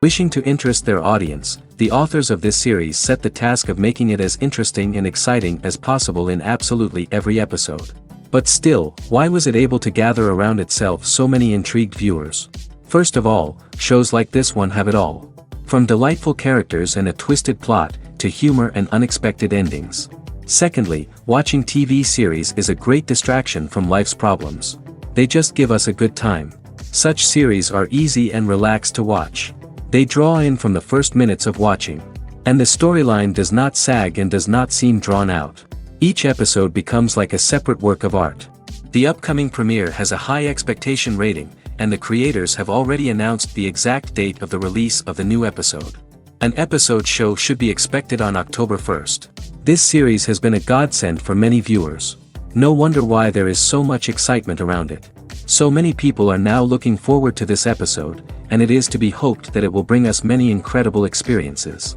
Wishing to interest their audience, the authors of this series set the task of making it as interesting and exciting as possible in absolutely every episode. But still, why was it able to gather around itself so many intrigued viewers? First of all, shows like this one have it all. From delightful characters and a twisted plot, to humor and unexpected endings. Secondly, watching TV series is a great distraction from life's problems. They just give us a good time. Such series are easy and relaxed to watch. They draw in from the first minutes of watching. And the storyline does not sag and does not seem drawn out. Each episode becomes like a separate work of art. The upcoming premiere has a high expectation rating, and the creators have already announced the exact date of the release of the new episode. An episode show should be expected on October 1st. This series has been a godsend for many viewers. No wonder why there is so much excitement around it. So many people are now looking forward to this episode, and it is to be hoped that it will bring us many incredible experiences.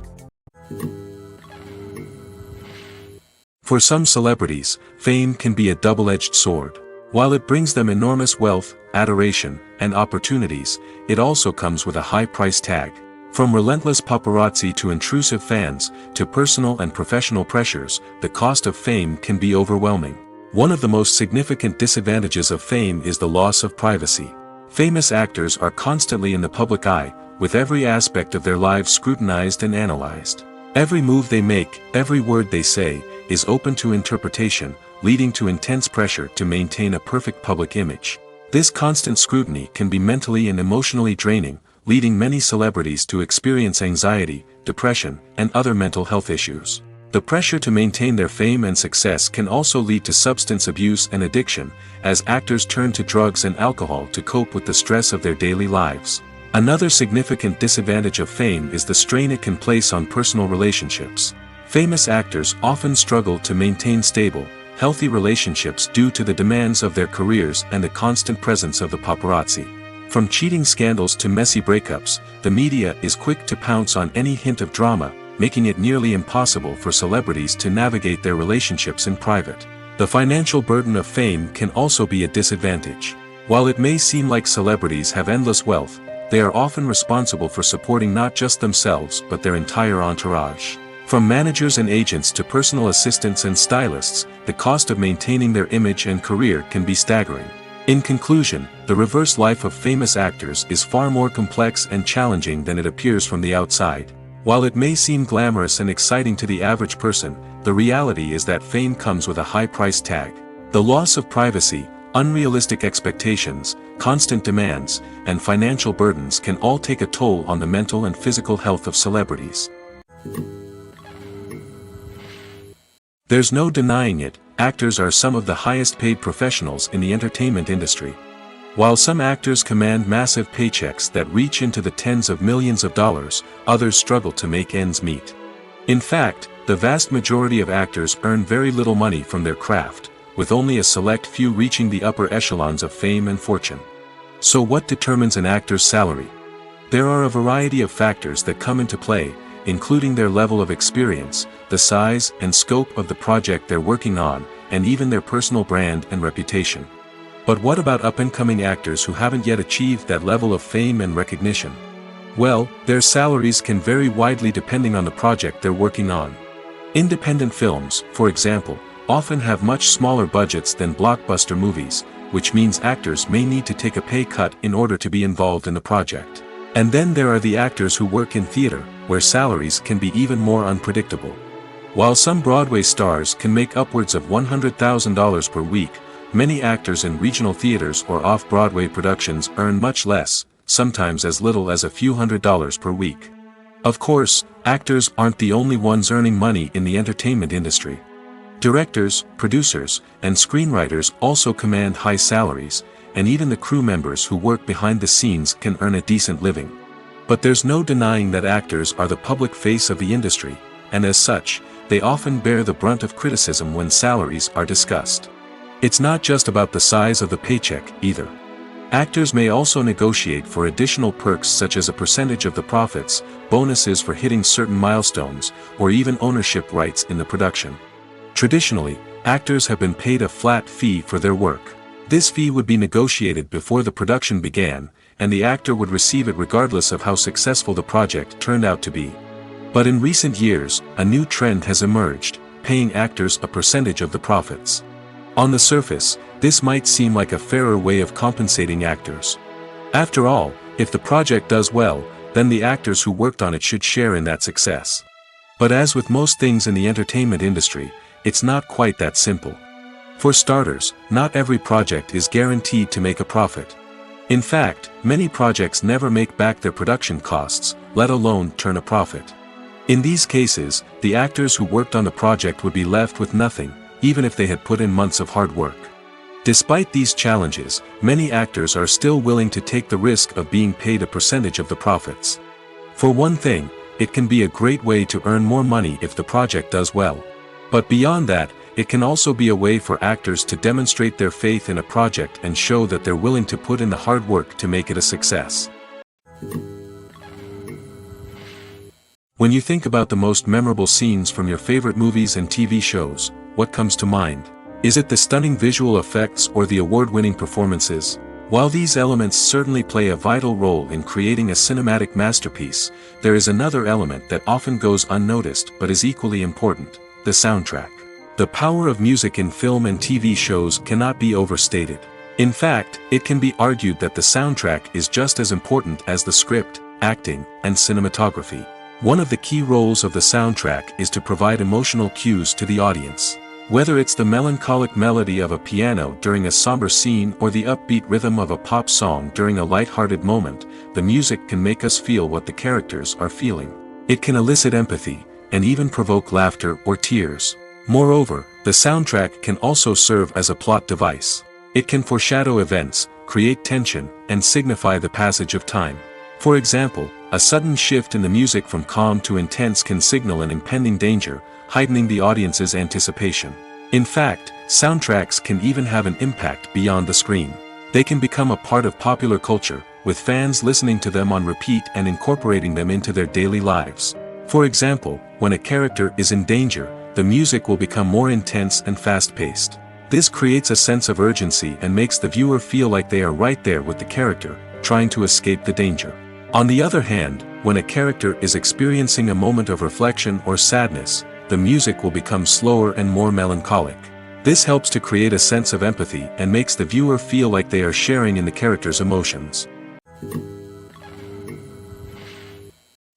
For some celebrities, fame can be a double-edged sword. While it brings them enormous wealth, adoration, and opportunities, it also comes with a high price tag. From relentless paparazzi to intrusive fans, to personal and professional pressures, the cost of fame can be overwhelming. One of the most significant disadvantages of fame is the loss of privacy. Famous actors are constantly in the public eye, with every aspect of their lives scrutinized and analyzed. Every move they make, every word they say, is open to interpretation, leading to intense pressure to maintain a perfect public image. This constant scrutiny can be mentally and emotionally draining, leading many celebrities to experience anxiety, depression, and other mental health issues. The pressure to maintain their fame and success can also lead to substance abuse and addiction, as actors turn to drugs and alcohol to cope with the stress of their daily lives. Another significant disadvantage of fame is the strain it can place on personal relationships. Famous actors often struggle to maintain stable, healthy relationships due to the demands of their careers and the constant presence of the paparazzi. From cheating scandals to messy breakups, the media is quick to pounce on any hint of drama, making it nearly impossible for celebrities to navigate their relationships in private. The financial burden of fame can also be a disadvantage. While it may seem like celebrities have endless wealth, they are often responsible for supporting not just themselves but their entire entourage. From managers and agents to personal assistants and stylists, the cost of maintaining their image and career can be staggering. In conclusion, the reverse life of famous actors is far more complex and challenging than it appears from the outside. While it may seem glamorous and exciting to the average person, the reality is that fame comes with a high price tag. The loss of privacy, unrealistic expectations, constant demands, and financial burdens can all take a toll on the mental and physical health of celebrities. There's no denying it, actors are some of the highest paid professionals in the entertainment industry. While some actors command massive paychecks that reach into the tens of millions of dollars, others struggle to make ends meet. In fact, the vast majority of actors earn very little money from their craft, with only a select few reaching the upper echelons of fame and fortune. So what determines an actor's salary? There are a variety of factors that come into play, including their level of experience, the size and scope of the project they're working on, and even their personal brand and reputation. But what about up-and-coming actors who haven't yet achieved that level of fame and recognition? Well, their salaries can vary widely depending on the project they're working on. Independent films, for example, often have much smaller budgets than blockbuster movies, which means actors may need to take a pay cut in order to be involved in the project. And then there are the actors who work in theater, where salaries can be even more unpredictable. While some Broadway stars can make upwards of $100,000 per week, many actors in regional theaters or off-Broadway productions earn much less, sometimes as little as a few $100s per week. Of course, actors aren't the only ones earning money in the entertainment industry. Directors, producers, and screenwriters also command high salaries, and even the crew members who work behind the scenes can earn a decent living. But there's no denying that actors are the public face of the industry, and as such, they often bear the brunt of criticism when salaries are discussed. It's not just about the size of the paycheck, either. Actors may also negotiate for additional perks such as a percentage of the profits, bonuses for hitting certain milestones, or even ownership rights in the production. Traditionally, actors have been paid a flat fee for their work. This fee would be negotiated before the production began, and the actor would receive it regardless of how successful the project turned out to be. But in recent years, a new trend has emerged, paying actors a percentage of the profits. On the surface, this might seem like a fairer way of compensating actors. After all, if the project does well, then the actors who worked on it should share in that success. But as with most things in the entertainment industry, it's not quite that simple. For starters, not every project is guaranteed to make a profit. In fact, many projects never make back their production costs, let alone turn a profit. In these cases, the actors who worked on the project would be left with nothing, even if they had put in months of hard work. Despite these challenges, many actors are still willing to take the risk of being paid a percentage of the profits. For one thing, it can be a great way to earn more money if the project does well. But beyond that, it can also be a way for actors to demonstrate their faith in a project and show that they're willing to put in the hard work to make it a success. When you think about the most memorable scenes from your favorite movies and TV shows, what comes to mind? Is it the stunning visual effects or the award-winning performances? While these elements certainly play a vital role in creating a cinematic masterpiece, there is another element that often goes unnoticed but is equally important: the soundtrack. The power of music in film and TV shows cannot be overstated. In fact, it can be argued that the soundtrack is just as important as the script, acting, and cinematography. One of the key roles of the soundtrack is to provide emotional cues to the audience. Whether it's the melancholic melody of a piano during a somber scene or the upbeat rhythm of a pop song during a light-hearted moment, the music can make us feel what the characters are feeling. It can elicit empathy, and even provoke laughter or tears. Moreover, the soundtrack can also serve as a plot device. It can foreshadow events, create tension, and signify the passage of time. For example, a sudden shift in the music from calm to intense can signal an impending danger, heightening the audience's anticipation. In fact, soundtracks can even have an impact beyond the screen. They can become a part of popular culture, with fans listening to them on repeat and incorporating them into their daily lives. For example, when a character is in danger, the music will become more intense and fast-paced. This creates a sense of urgency and makes the viewer feel like they are right there with the character, trying to escape the danger. On the other hand, when a character is experiencing a moment of reflection or sadness, the music will become slower and more melancholic. This helps to create a sense of empathy and makes the viewer feel like they are sharing in the character's emotions.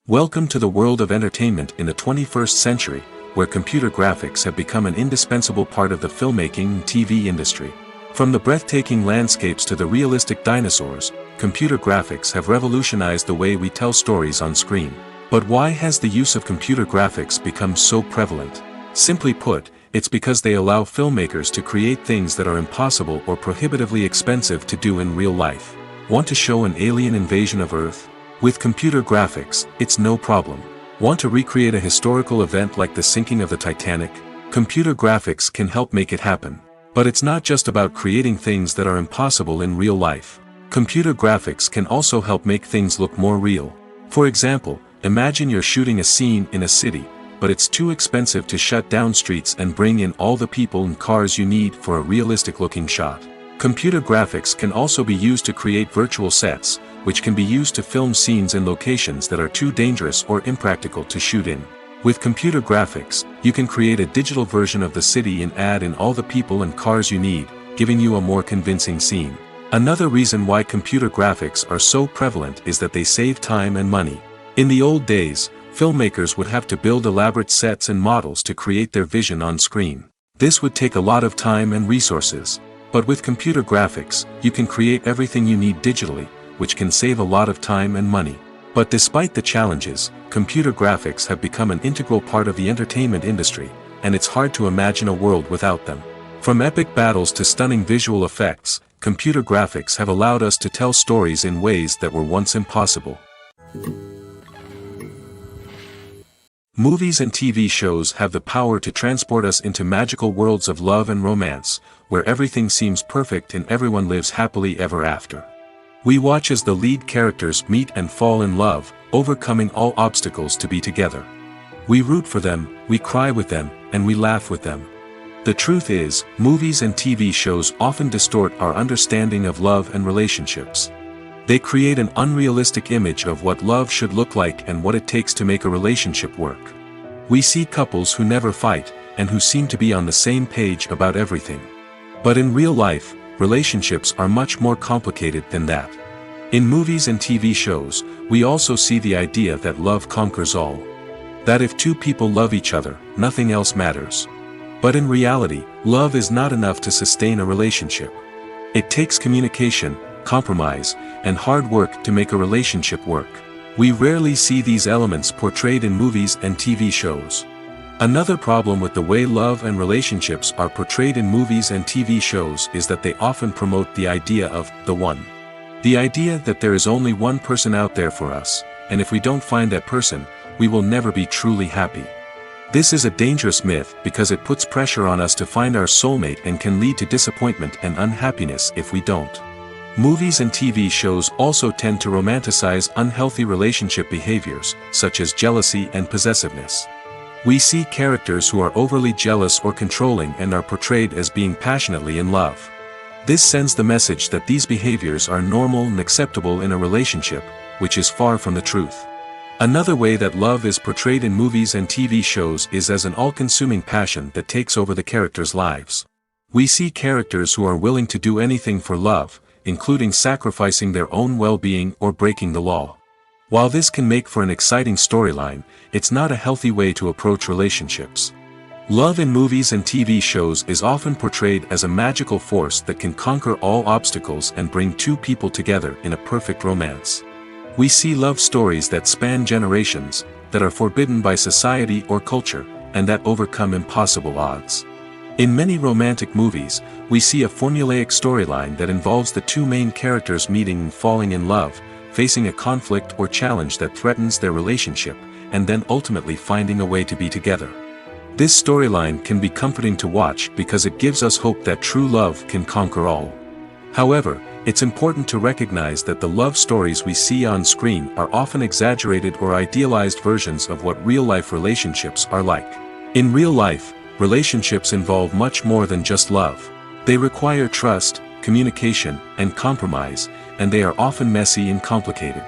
Welcome to the world of entertainment in the 21st century, where computer graphics have become an indispensable part of the filmmaking and TV industry. From the breathtaking landscapes to the realistic dinosaurs, computer graphics have revolutionized the way we tell stories on screen. But why has the use of computer graphics become so prevalent? Simply put, it's because they allow filmmakers to create things that are impossible or prohibitively expensive to do in real life. Want to show an alien invasion of Earth? With computer graphics, it's no problem. Want to recreate a historical event like the sinking of the Titanic? Computer graphics can help make it happen. But it's not just about creating things that are impossible in real life. Computer graphics can also help make things look more real. For example, imagine you're shooting a scene in a city, but it's too expensive to shut down streets and bring in all the people and cars you need for a realistic-looking shot. Computer graphics can also be used to create virtual sets, which can be used to film scenes in locations that are too dangerous or impractical to shoot in. With computer graphics, you can create a digital version of the city and add in all the people and cars you need, giving you a more convincing scene. Another reason why computer graphics are so prevalent is that they save time and money. In the old days, filmmakers would have to build elaborate sets and models to create their vision on screen. This would take a lot of time and resources. But with computer graphics, you can create everything you need digitally, which can save a lot of time and money. But despite the challenges, computer graphics have become an integral part of the entertainment industry, and it's hard to imagine a world without them. From epic battles to stunning visual effects, computer graphics have allowed us to tell stories in ways that were once impossible. Movies and TV shows have the power to transport us into magical worlds of love and romance, where everything seems perfect and everyone lives happily ever after. We watch as the lead characters meet and fall in love, overcoming all obstacles to be together. We root for them, we cry with them, and we laugh with them. The truth is, movies and TV shows often distort our understanding of love and relationships. They create an unrealistic image of what love should look like and what it takes to make a relationship work. We see couples who never fight, and who seem to be on the same page about everything. But in real life, relationships are much more complicated than that. In movies and TV shows, we also see the idea that love conquers all. That if two people love each other, nothing else matters. But in reality, love is not enough to sustain a relationship. It takes communication, compromise, and hard work to make a relationship work. We rarely see these elements portrayed in movies and TV shows. Another problem with the way love and relationships are portrayed in movies and TV shows is that they often promote the idea of the one. The idea that there is only one person out there for us, and if we don't find that person, we will never be truly happy. This is a dangerous myth because it puts pressure on us to find our soulmate and can lead to disappointment and unhappiness if we don't. Movies and TV shows also tend to romanticize unhealthy relationship behaviors, such as jealousy and possessiveness. We see characters who are overly jealous or controlling and are portrayed as being passionately in love. This sends the message that these behaviors are normal and acceptable in a relationship, which is far from the truth. Another way that love is portrayed in movies and TV shows is as an all-consuming passion that takes over the characters' lives. We see characters who are willing to do anything for love, including sacrificing their own well-being or breaking the law. While this can make for an exciting storyline, it's not a healthy way to approach relationships. Love in movies and TV shows is often portrayed as a magical force that can conquer all obstacles and bring two people together in a perfect romance. We see love stories that span generations, that are forbidden by society or culture, and that overcome impossible odds. In many romantic movies, we see a formulaic storyline that involves the two main characters meeting and falling in love, facing a conflict or challenge that threatens their relationship, and then ultimately finding a way to be together. This storyline can be comforting to watch because it gives us hope that true love can conquer all. However, it's important to recognize that the love stories we see on screen are often exaggerated or idealized versions of what real-life relationships are like. In real life, relationships involve much more than just love. They require trust, communication, and compromise, and they are often messy and complicated.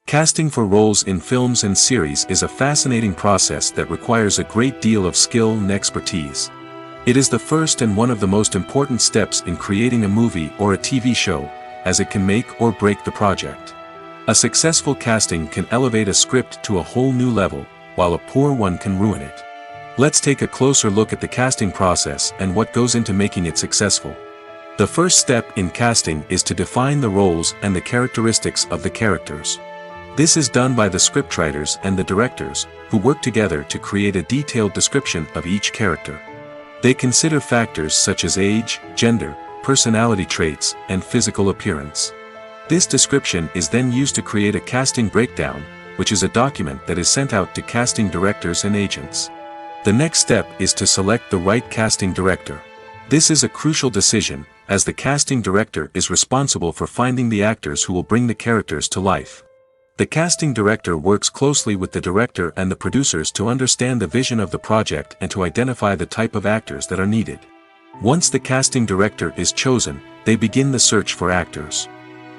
Casting for roles in films and series is a fascinating process that requires a great deal of skill and expertise. It is the first and one of the most important steps in creating a movie or a TV show, as it can make or break the project. A successful casting can elevate a script to a whole new level, while a poor one can ruin it. Let's take a closer look at the casting process and what goes into making it successful. The first step in casting is to define the roles and the characteristics of the characters. This is done by the scriptwriters and the directors, who work together to create a detailed description of each character. They consider factors such as age, gender, personality traits, and physical appearance. This description is then used to create a casting breakdown, which is a document that is sent out to casting directors and agents. The next step is to select the right casting director. This is a crucial decision, as the casting director is responsible for finding the actors who will bring the characters to life. The casting director works closely with the director and the producers to understand the vision of the project and to identify the type of actors that are needed. Once the casting director is chosen, they begin the search for actors.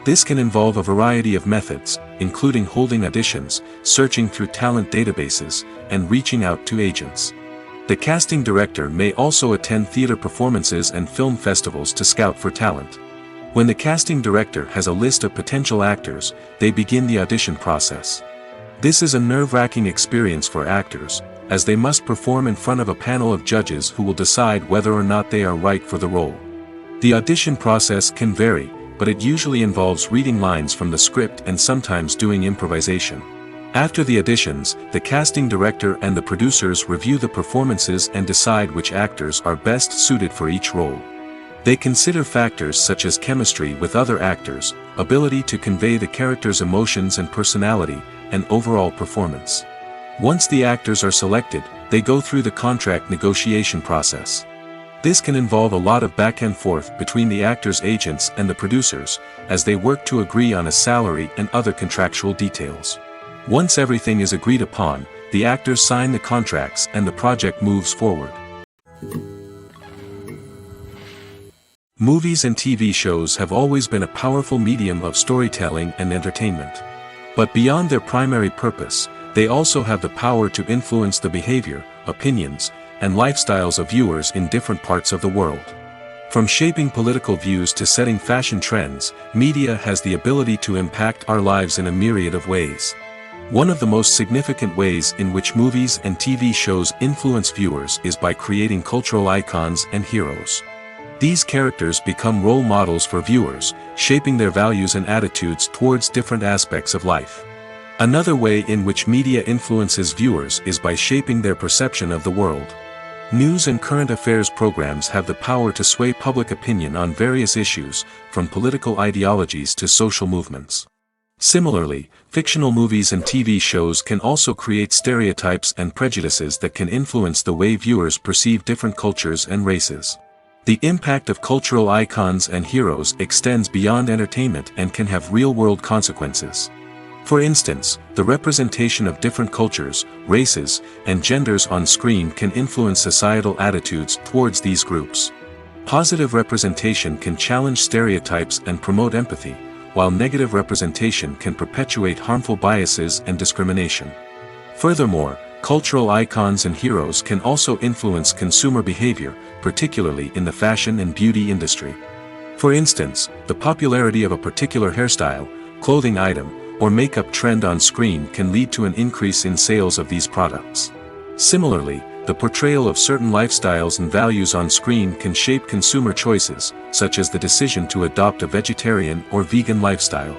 This can involve a variety of methods, including holding auditions, searching through talent databases, and reaching out to agents. The casting director may also attend theater performances and film festivals to scout for talent. When the casting director has a list of potential actors, they begin the audition process. This is a nerve-wracking experience for actors, as they must perform in front of a panel of judges who will decide whether or not they are right for the role. The audition process can vary, but it usually involves reading lines from the script and sometimes doing improvisation. After the auditions, the casting director and the producers review the performances and decide which actors are best suited for each role. They consider factors such as chemistry with other actors, ability to convey the character's emotions and personality, and overall performance. Once the actors are selected, they go through the contract negotiation process. This can involve a lot of back and forth between the actors' agents and the producers, as they work to agree on a salary and other contractual details. Once everything is agreed upon, the actors sign the contracts and the project moves forward. Movies and TV shows have always been a powerful medium of storytelling and entertainment. But beyond their primary purpose, they also have the power to influence the behavior, opinions, and lifestyles of viewers in different parts of the world. From shaping political views to setting fashion trends, media has the ability to impact our lives in a myriad of ways. One of the most significant ways in which movies and TV shows influence viewers is by creating cultural icons and heroes. These characters become role models for viewers, shaping their values and attitudes towards different aspects of life. Another way in which media influences viewers is by shaping their perception of the world. News and current affairs programs have the power to sway public opinion on various issues, from political ideologies to social movements. Similarly, fictional movies and TV shows can also create stereotypes and prejudices that can influence the way viewers perceive different cultures and races. The impact of cultural icons and heroes extends beyond entertainment and can have real-world consequences. For instance, the representation of different cultures, races, and genders on screen can influence societal attitudes towards these groups. Positive representation can challenge stereotypes and promote empathy, while negative representation can perpetuate harmful biases and discrimination. Furthermore, cultural icons and heroes can also influence consumer behavior, particularly in the fashion and beauty industry. For instance, the popularity of a particular hairstyle, clothing item, or makeup trend on screen can lead to an increase in sales of these products. Similarly, the portrayal of certain lifestyles and values on screen can shape consumer choices, such as the decision to adopt a vegetarian or vegan lifestyle.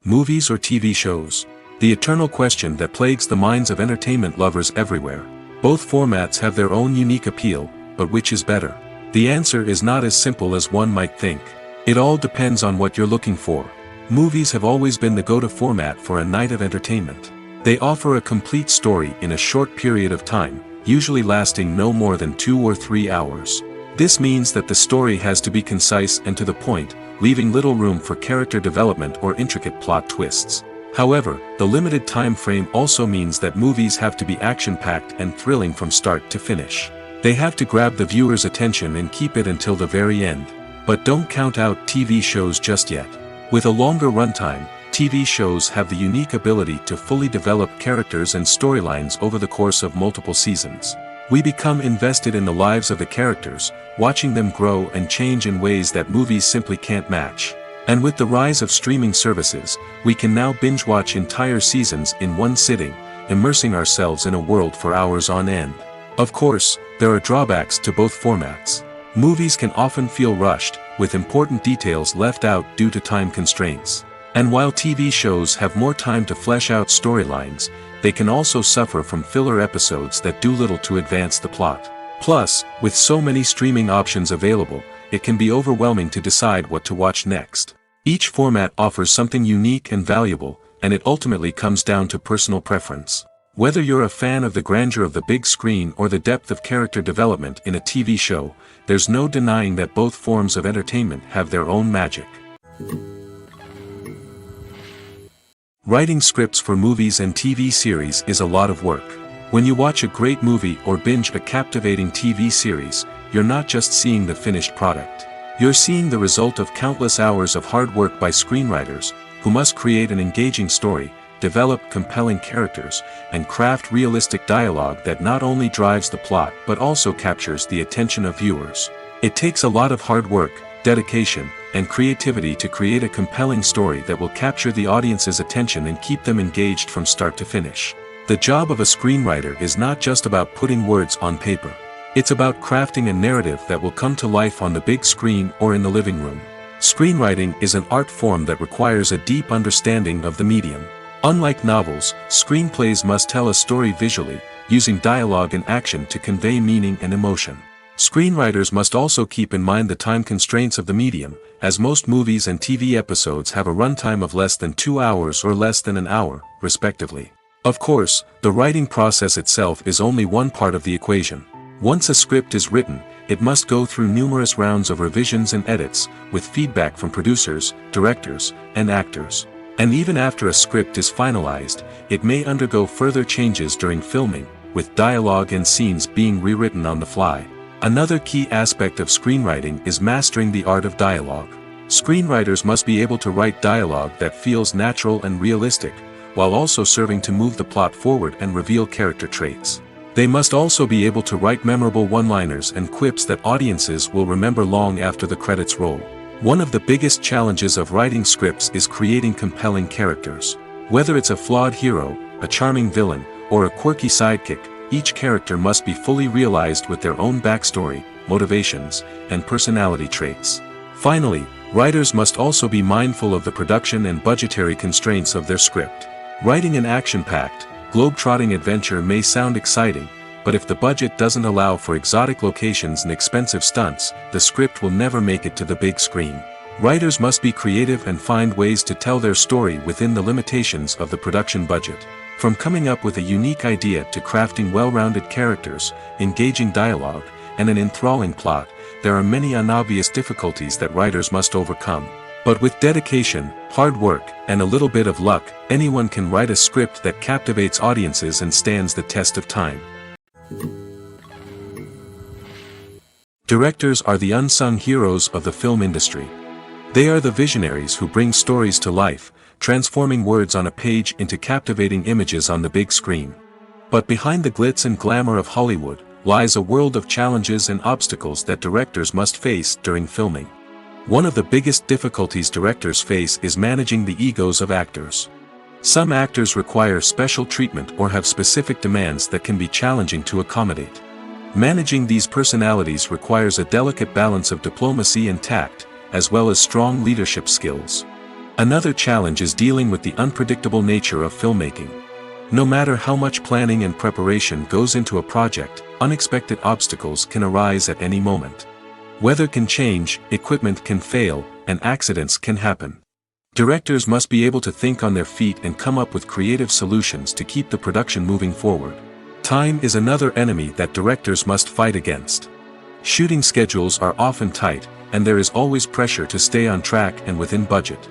Movies or TV shows? The eternal question that plagues the minds of entertainment lovers everywhere. Both formats have their own unique appeal, but which is better? The answer is not as simple as one might think. It all depends on what you're looking for. Movies have always been the go-to format for a night of entertainment. They offer a complete story in a short period of time, usually lasting no more than 2 or 3 hours. This means that the story has to be concise and to the point, leaving little room for character development or intricate plot twists. However, the limited time frame also means that movies have to be action-packed and thrilling from start to finish. They have to grab the viewer's attention and keep it until the very end. But don't count out TV shows just yet. With a longer runtime, TV shows have the unique ability to fully develop characters and storylines over the course of multiple seasons. We become invested in the lives of the characters, watching them grow and change in ways that movies simply can't match. And with the rise of streaming services, we can now binge-watch entire seasons in one sitting, immersing ourselves in a world for hours on end. Of course, there are drawbacks to both formats. Movies can often feel rushed, with important details left out due to time constraints. And while TV shows have more time to flesh out storylines, they can also suffer from filler episodes that do little to advance the plot. Plus, with so many streaming options available, it can be overwhelming to decide what to watch next. Each format offers something unique and valuable, and it ultimately comes down to personal preference. Whether you're a fan of the grandeur of the big screen or the depth of character development in a TV show, there's no denying that both forms of entertainment have their own magic. Writing scripts for movies and TV series is a lot of work. When you watch a great movie or binge a captivating TV series, you're not just seeing the finished product. You're seeing the result of countless hours of hard work by screenwriters, who must create an engaging story, develop compelling characters, and craft realistic dialogue that not only drives the plot but also captures the attention of viewers. It takes a lot of hard work, dedication, and creativity to create a compelling story that will capture the audience's attention and keep them engaged from start to finish. The job of a screenwriter is not just about putting words on paper. It's about crafting a narrative that will come to life on the big screen or in the living room. Screenwriting is an art form that requires a deep understanding of the medium. Unlike novels, screenplays must tell a story visually, using dialogue and action to convey meaning and emotion. Screenwriters must also keep in mind the time constraints of the medium, as most movies and TV episodes have a runtime of less than 2 hours or less than an hour, respectively. Of course, the writing process itself is only one part of the equation. Once a script is written, it must go through numerous rounds of revisions and edits, with feedback from producers, directors, and actors. And even after a script is finalized, it may undergo further changes during filming, with dialogue and scenes being rewritten on the fly. Another key aspect of screenwriting is mastering the art of dialogue. Screenwriters must be able to write dialogue that feels natural and realistic, while also serving to move the plot forward and reveal character traits. They must also be able to write memorable one-liners and quips that audiences will remember long after the credits roll. One of the biggest challenges of writing scripts is creating compelling characters. Whether it's a flawed hero, a charming villain, or a quirky sidekick, each character must be fully realized with their own backstory, motivations, and personality traits. Finally, writers must also be mindful of the production and budgetary constraints of their script. Writing an action-packed, globe-trotting adventure may sound exciting, but if the budget doesn't allow for exotic locations and expensive stunts, the script will never make it to the big screen. Writers must be creative and find ways to tell their story within the limitations of the production budget. From coming up with a unique idea to crafting well-rounded characters, engaging dialogue, and an enthralling plot, there are many unobvious difficulties that writers must overcome. But with dedication, hard work, and a little bit of luck, anyone can write a script that captivates audiences and stands the test of time. Directors are the unsung heroes of the film industry. They are the visionaries who bring stories to life, transforming words on a page into captivating images on the big screen. But behind the glitz and glamour of Hollywood, lies a world of challenges and obstacles that directors must face during filming. One of the biggest difficulties directors face is managing the egos of actors. Some actors require special treatment or have specific demands that can be challenging to accommodate. Managing these personalities requires a delicate balance of diplomacy and tact, as well as strong leadership skills. Another challenge is dealing with the unpredictable nature of filmmaking. No matter how much planning and preparation goes into a project, unexpected obstacles can arise at any moment. Weather can change, equipment can fail, and accidents can happen. Directors must be able to think on their feet and come up with creative solutions to keep the production moving forward. Time is another enemy that directors must fight against. Shooting schedules are often tight, and there is always pressure to stay on track and within budget.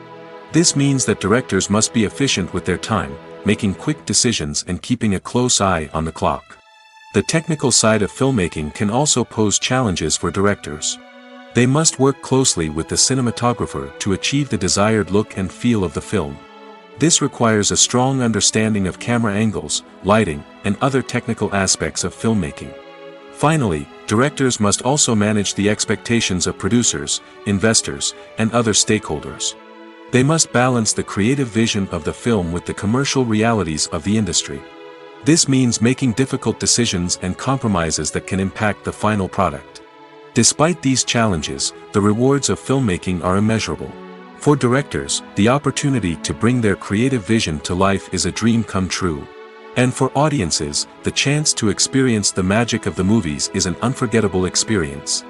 This means that directors must be efficient with their time, making quick decisions and keeping a close eye on the clock. The technical side of filmmaking can also pose challenges for directors. They must work closely with the cinematographer to achieve the desired look and feel of the film. This requires a strong understanding of camera angles, lighting, and other technical aspects of filmmaking. Finally, directors must also manage the expectations of producers, investors, and other stakeholders. They must balance the creative vision of the film with the commercial realities of the industry. This means making difficult decisions and compromises that can impact the final product. Despite these challenges, the rewards of filmmaking are immeasurable. For directors, the opportunity to bring their creative vision to life is a dream come true. And for audiences, the chance to experience the magic of the movies is an unforgettable experience.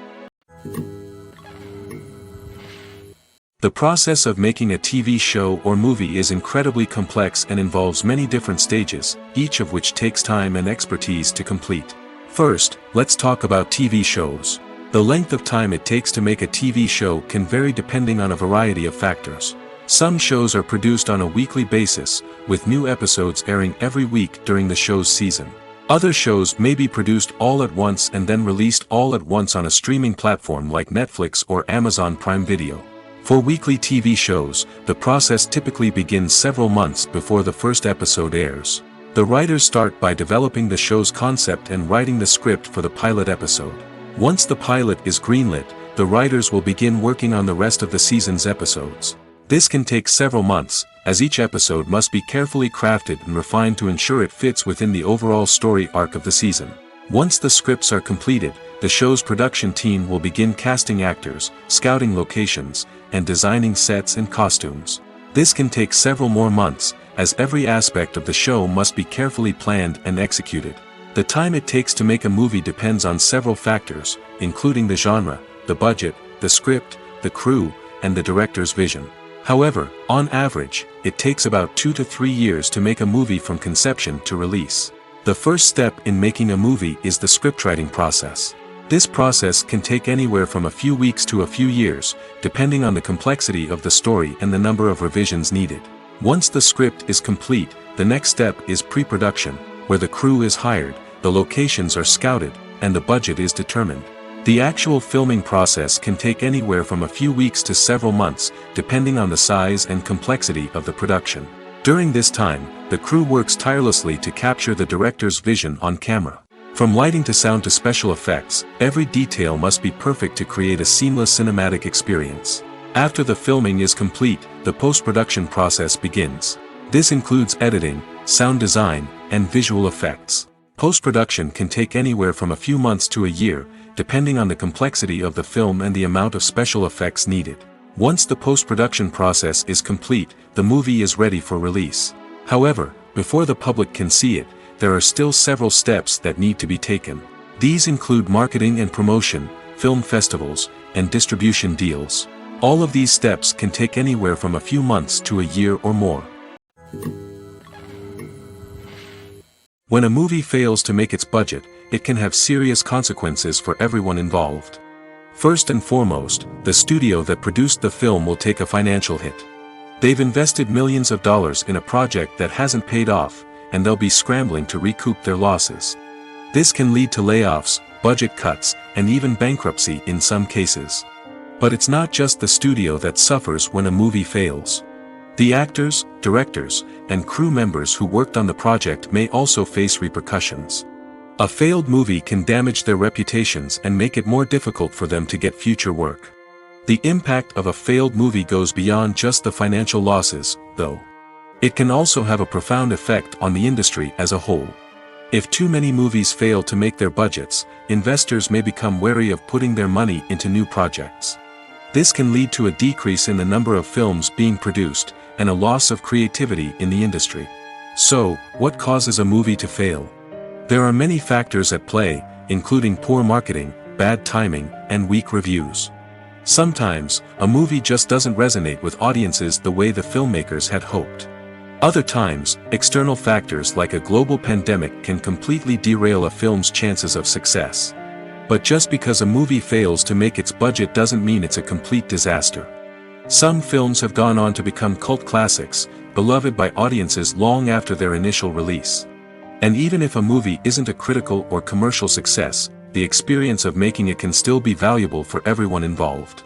The process of making a TV show or movie is incredibly complex and involves many different stages, each of which takes time and expertise to complete. First, let's talk about TV shows. The length of time it takes to make a TV show can vary depending on a variety of factors. Some shows are produced on a weekly basis, with new episodes airing every week during the show's season. Other shows may be produced all at once and then released all at once on a streaming platform like Netflix or Amazon Prime Video. For weekly TV shows, the process typically begins several months before the first episode airs. The writers start by developing the show's concept and writing the script for the pilot episode. Once the pilot is greenlit, the writers will begin working on the rest of the season's episodes. This can take several months, as each episode must be carefully crafted and refined to ensure it fits within the overall story arc of the season. Once the scripts are completed, the show's production team will begin casting actors, scouting locations, and designing sets and costumes. This can take several more months, as every aspect of the show must be carefully planned and executed. The time it takes to make a movie depends on several factors, including the genre, the budget, the script, the crew, and the director's vision. However, on average, it takes about 2 to 3 years to make a movie from conception to release. The first step in making a movie is the scriptwriting process. This process can take anywhere from a few weeks to a few years, depending on the complexity of the story and the number of revisions needed. Once the script is complete, the next step is pre-production, where the crew is hired, the locations are scouted, and the budget is determined. The actual filming process can take anywhere from a few weeks to several months, depending on the size and complexity of the production. During this time, the crew works tirelessly to capture the director's vision on camera. From lighting to sound to special effects, every detail must be perfect to create a seamless cinematic experience. After the filming is complete, the post-production process begins. This includes editing, sound design, and visual effects. Post-production can take anywhere from a few months to a year, depending on the complexity of the film and the amount of special effects needed. Once the post-production process is complete, the movie is ready for release. However, before the public can see it, there are still several steps that need to be taken. These include marketing and promotion, film festivals, and distribution deals. All of these steps can take anywhere from a few months to a year or more. When a movie fails to make its budget, it can have serious consequences for everyone involved. First and foremost, the studio that produced the film will take a financial hit. They've invested millions of dollars in a project that hasn't paid off, and they'll be scrambling to recoup their losses. This can lead to layoffs, budget cuts, and even bankruptcy in some cases. But it's not just the studio that suffers when a movie fails. The actors, directors, and crew members who worked on the project may also face repercussions. A failed movie can damage their reputations and make it more difficult for them to get future work. The impact of a failed movie goes beyond just the financial losses, though. It can also have a profound effect on the industry as a whole. If too many movies fail to make their budgets, investors may become wary of putting their money into new projects. This can lead to a decrease in the number of films being produced, and a loss of creativity in the industry. So, what causes a movie to fail? There are many factors at play, including poor marketing, bad timing, and weak reviews. Sometimes, a movie just doesn't resonate with audiences the way the filmmakers had hoped. Other times, external factors like a global pandemic can completely derail a film's chances of success. But just because a movie fails to make its budget doesn't mean it's a complete disaster. Some films have gone on to become cult classics, beloved by audiences long after their initial release. And even if a movie isn't a critical or commercial success, the experience of making it can still be valuable for everyone involved.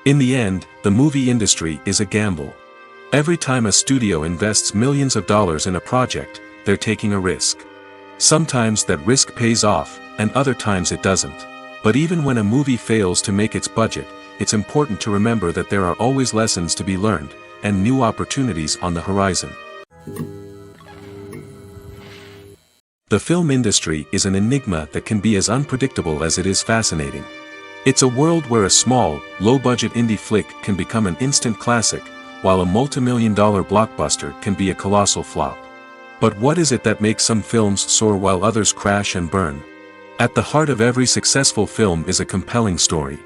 In the end, the movie industry is a gamble. Every time a studio invests millions of dollars in a project, they're taking a risk. Sometimes that risk pays off, and other times it doesn't. But even when a movie fails to make its budget, it's important to remember that there are always lessons to be learned, and new opportunities on the horizon. The film industry is an enigma that can be as unpredictable as it is fascinating. It's a world where a small, low-budget indie flick can become an instant classic, while a multi-million-dollar blockbuster can be a colossal flop. But what is it that makes some films soar while others crash and burn? At the heart of every successful film is a compelling story.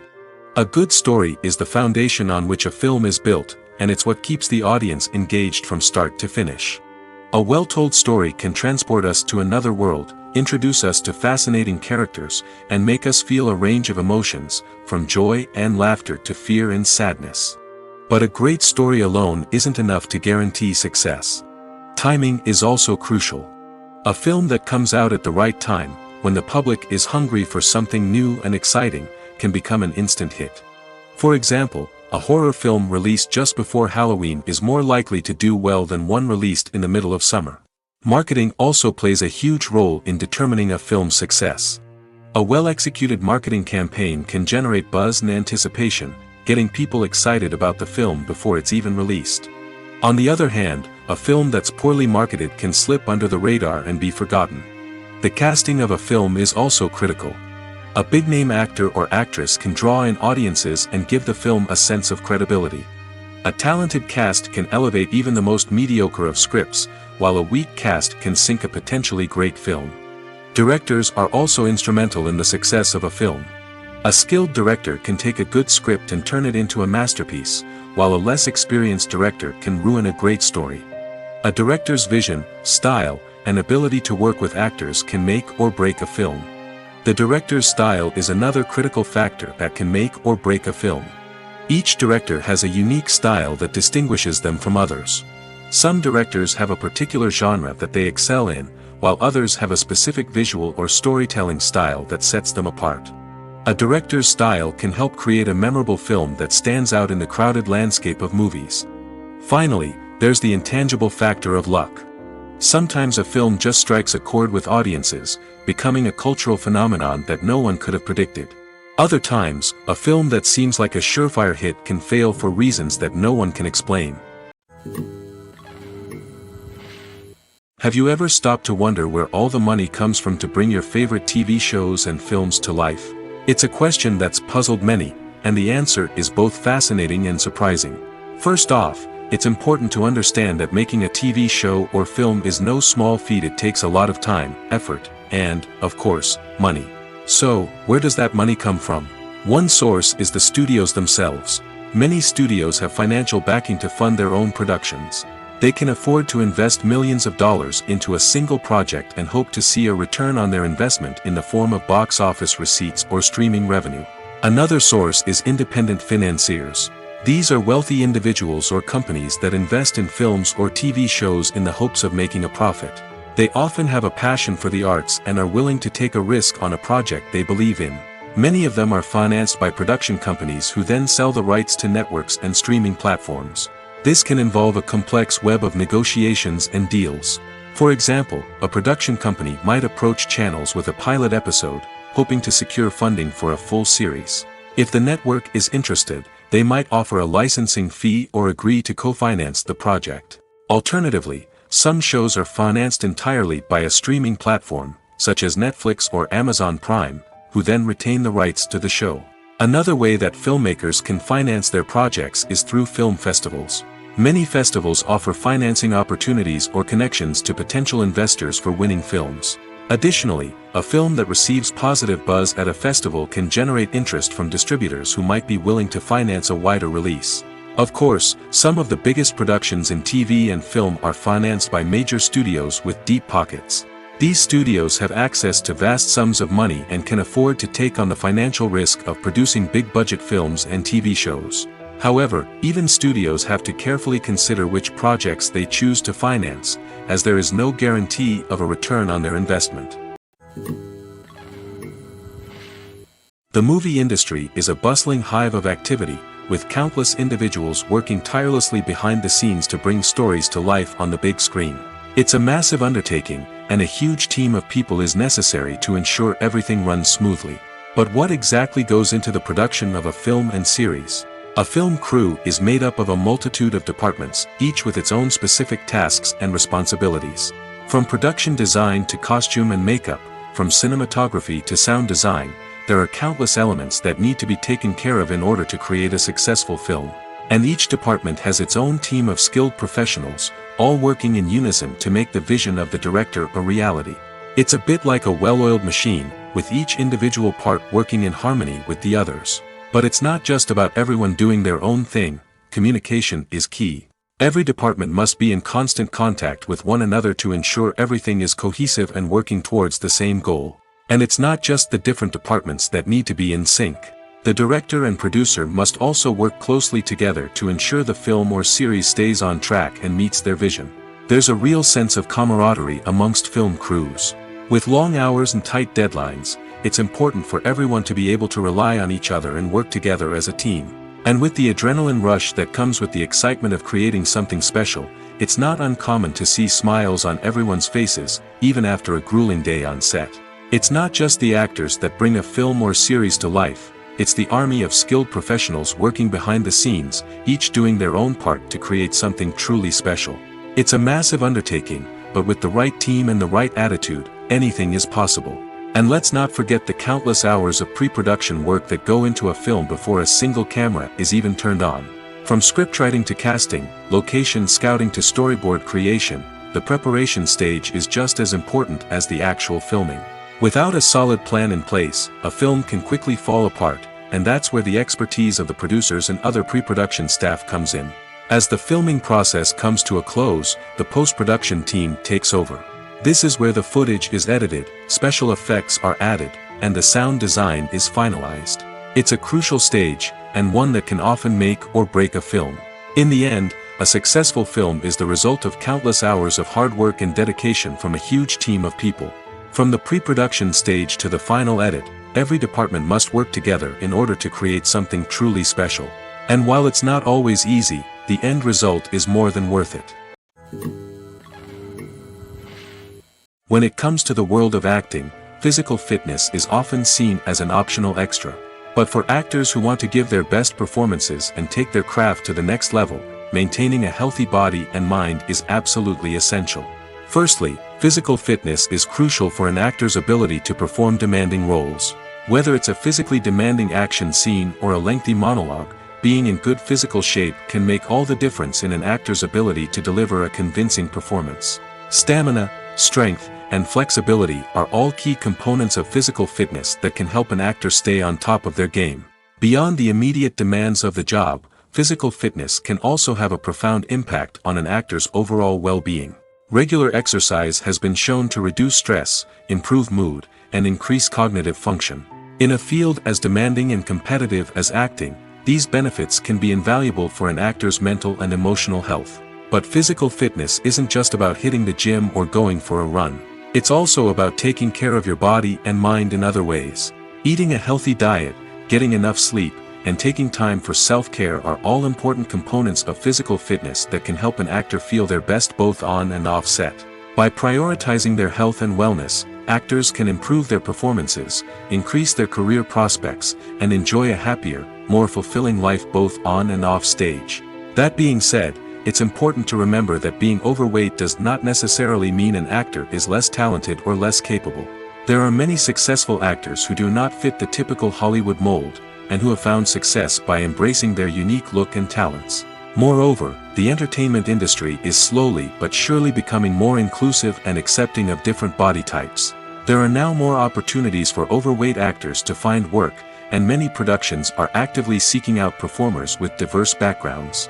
A good story is the foundation on which a film is built, and it's what keeps the audience engaged from start to finish. A well-told story can transport us to another world, introduce us to fascinating characters, and make us feel a range of emotions, from joy and laughter to fear and sadness. But a great story alone isn't enough to guarantee success. Timing is also crucial. A film that comes out at the right time, when the public is hungry for something new and exciting, can become an instant hit. For example, a horror film released just before Halloween is more likely to do well than one released in the middle of summer. Marketing also plays a huge role in determining a film's success. A well-executed marketing campaign can generate buzz and anticipation, getting people excited about the film before it's even released. On the other hand, a film that's poorly marketed can slip under the radar and be forgotten. The casting of a film is also critical. A big-name actor or actress can draw in audiences and give the film a sense of credibility. A talented cast can elevate even the most mediocre of scripts, while a weak cast can sink a potentially great film. Directors are also instrumental in the success of a film. A skilled director can take a good script and turn it into a masterpiece, while a less experienced director can ruin a great story. A director's vision, style, and ability to work with actors can make or break a film. The director's style is another critical factor that can make or break a film. Each director has a unique style that distinguishes them from others. Some directors have a particular genre that they excel in, while others have a specific visual or storytelling style that sets them apart. A director's style can help create a memorable film that stands out in the crowded landscape of movies. Finally, there's the intangible factor of luck. Sometimes a film just strikes a chord with audiences, becoming a cultural phenomenon that no one could have predicted. Other times, a film that seems like a surefire hit can fail for reasons that no one can explain. Have you ever stopped to wonder where all the money comes from to bring your favorite TV shows and films to life? It's a question that's puzzled many, and the answer is both fascinating and surprising. First off, it's important to understand that making a TV show or film is no small feat. It takes a lot of time, effort, and, of course, money. So, where does that money come from? One source is the studios themselves. Many studios have financial backing to fund their own productions. They can afford to invest millions of dollars into a single project and hope to see a return on their investment in the form of box office receipts or streaming revenue. Another source is independent financiers. These are wealthy individuals or companies that invest in films or TV shows in the hopes of making a profit. They often have a passion for the arts and are willing to take a risk on a project they believe in. Many of them are financed by production companies who then sell the rights to networks and streaming platforms. This can involve a complex web of negotiations and deals. For example, a production company might approach channels with a pilot episode, hoping to secure funding for a full series. If the network is interested, they might offer a licensing fee or agree to co-finance the project. Alternatively, some shows are financed entirely by a streaming platform, such as Netflix or Amazon Prime, who then retain the rights to the show. Another way that filmmakers can finance their projects is through film festivals. Many festivals offer financing opportunities or connections to potential investors for winning films. Additionally, a film that receives positive buzz at a festival can generate interest from distributors who might be willing to finance a wider release. Of course, some of the biggest productions in TV and film are financed by major studios with deep pockets. These studios have access to vast sums of money and can afford to take on the financial risk of producing big-budget films and TV shows. However, even studios have to carefully consider which projects they choose to finance, as there is no guarantee of a return on their investment. The movie industry is a bustling hive of activity, with countless individuals working tirelessly behind the scenes to bring stories to life on the big screen. It's a massive undertaking, and a huge team of people is necessary to ensure everything runs smoothly. But what exactly goes into the production of a film and series? A film crew is made up of a multitude of departments, each with its own specific tasks and responsibilities. From production design to costume and makeup, from cinematography to sound design, there are countless elements that need to be taken care of in order to create a successful film. And each department has its own team of skilled professionals, all working in unison to make the vision of the director a reality. It's a bit like a well-oiled machine, with each individual part working in harmony with the others. But it's not just about everyone doing their own thing. Communication is key. Every department must be in constant contact with one another to ensure everything is cohesive and working towards the same goal. And it's not just the different departments that need to be in sync. The director and producer must also work closely together to ensure the film or series stays on track and meets their vision. There's a real sense of camaraderie amongst film crews. With long hours and tight deadlines, it's important for everyone to be able to rely on each other and work together as a team. And with the adrenaline rush that comes with the excitement of creating something special, it's not uncommon to see smiles on everyone's faces, even after a grueling day on set. It's not just the actors that bring a film or series to life, it's the army of skilled professionals working behind the scenes, each doing their own part to create something truly special. It's a massive undertaking, but with the right team and the right attitude, anything is possible. And let's not forget the countless hours of pre-production work that go into a film before a single camera is even turned on. From scriptwriting to casting, location scouting to storyboard creation, the preparation stage is just as important as the actual filming. Without a solid plan in place, a film can quickly fall apart, and that's where the expertise of the producers and other pre-production staff comes in. As the filming process comes to a close, the post-production team takes over. This is where the footage is edited, special effects are added, and the sound design is finalized. It's a crucial stage, and one that can often make or break a film. In the end, a successful film is the result of countless hours of hard work and dedication from a huge team of people. From the pre-production stage to the final edit, every department must work together in order to create something truly special. And while it's not always easy, the end result is more than worth it. When it comes to the world of acting, physical fitness is often seen as an optional extra. But for actors who want to give their best performances and take their craft to the next level, maintaining a healthy body and mind is absolutely essential. Firstly, physical fitness is crucial for an actor's ability to perform demanding roles. Whether it's a physically demanding action scene or a lengthy monologue, being in good physical shape can make all the difference in an actor's ability to deliver a convincing performance. Stamina, strength, and flexibility are all key components of physical fitness that can help an actor stay on top of their game. Beyond the immediate demands of the job, physical fitness can also have a profound impact on an actor's overall well-being. Regular exercise has been shown to reduce stress, improve mood, and increase cognitive function. In a field as demanding and competitive as acting, these benefits can be invaluable for an actor's mental and emotional health. But physical fitness isn't just about hitting the gym or going for a run. It's also about taking care of your body and mind in other ways. Eating a healthy diet, getting enough sleep, and taking time for self-care are all important components of physical fitness that can help an actor feel their best both on and off set. By prioritizing their health and wellness, actors can improve their performances, increase their career prospects, and enjoy a happier, more fulfilling life both on and off stage. That being said, it's important to remember that being overweight does not necessarily mean an actor is less talented or less capable. There are many successful actors who do not fit the typical Hollywood mold, and who have found success by embracing their unique look and talents. Moreover, the entertainment industry is slowly but surely becoming more inclusive and accepting of different body types. There are now more opportunities for overweight actors to find work, and many productions are actively seeking out performers with diverse backgrounds.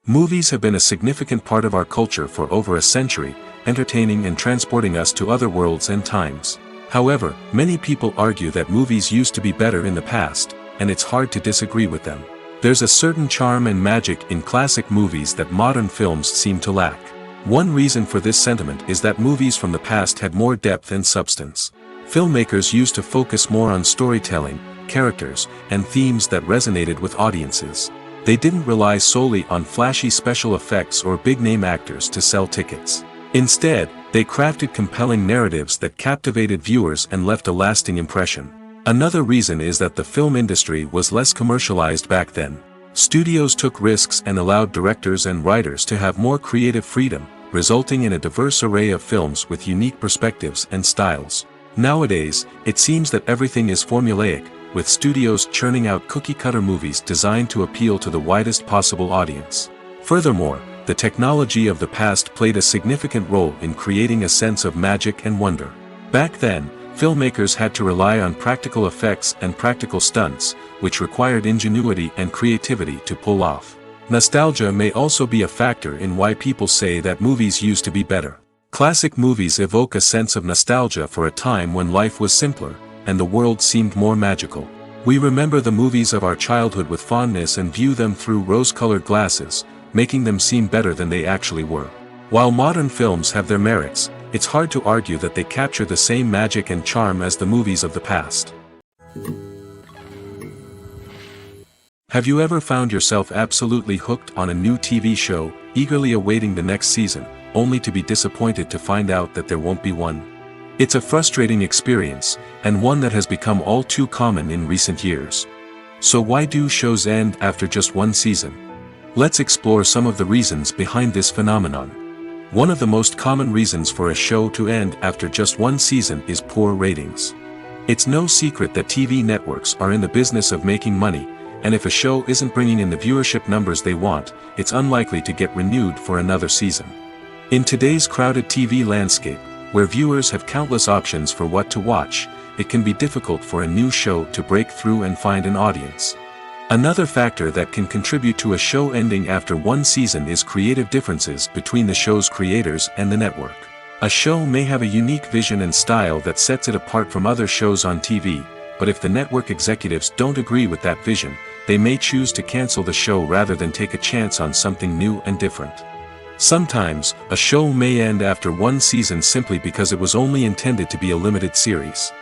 Movies have been a significant part of our culture for over a century, entertaining and transporting us to other worlds and times. However, many people argue that movies used to be better in the past, and it's hard to disagree with them. There's a certain charm and magic in classic movies that modern films seem to lack. One reason for this sentiment is that movies from the past had more depth and substance. Filmmakers used to focus more on storytelling, characters, and themes that resonated with audiences. They didn't rely solely on flashy special effects or big-name actors to sell tickets. Instead, they crafted compelling narratives that captivated viewers and left a lasting impression. Another reason is that the film industry was less commercialized back then. Studios took risks and allowed directors and writers to have more creative freedom, resulting in a diverse array of films with unique perspectives and styles. Nowadays, it seems that everything is formulaic, with studios churning out cookie-cutter movies designed to appeal to the widest possible audience. Furthermore, the technology of the past played a significant role in creating a sense of magic and wonder. Back then, filmmakers had to rely on practical effects and practical stunts, which required ingenuity and creativity to pull off. Nostalgia may also be a factor in why people say that movies used to be better. Classic movies evoke a sense of nostalgia for a time when life was simpler, and the world seemed more magical. We remember the movies of our childhood with fondness and view them through rose-colored glasses, making them seem better than they actually were. While modern films have their merits, it's hard to argue that they capture the same magic and charm as the movies of the past. Have you ever found yourself absolutely hooked on a new TV show, eagerly awaiting the next season, only to be disappointed to find out that there won't be one? It's a frustrating experience, and one that has become all too common in recent years. So why do shows end after just one season? Let's explore some of the reasons behind this phenomenon. One of the most common reasons for a show to end after just one season is poor ratings. It's no secret that TV networks are in the business of making money, and if a show isn't bringing in the viewership numbers they want, it's unlikely to get renewed for another season. In today's crowded TV landscape, where viewers have countless options for what to watch, it can be difficult for a new show to break through and find an audience. Another factor that can contribute to a show ending after one season is creative differences between the show's creators and the network. A show may have a unique vision and style that sets it apart from other shows on TV, but if the network executives don't agree with that vision, they may choose to cancel the show rather than take a chance on something new and different. Sometimes, a show may end after one season simply because it was only intended to be a limited series.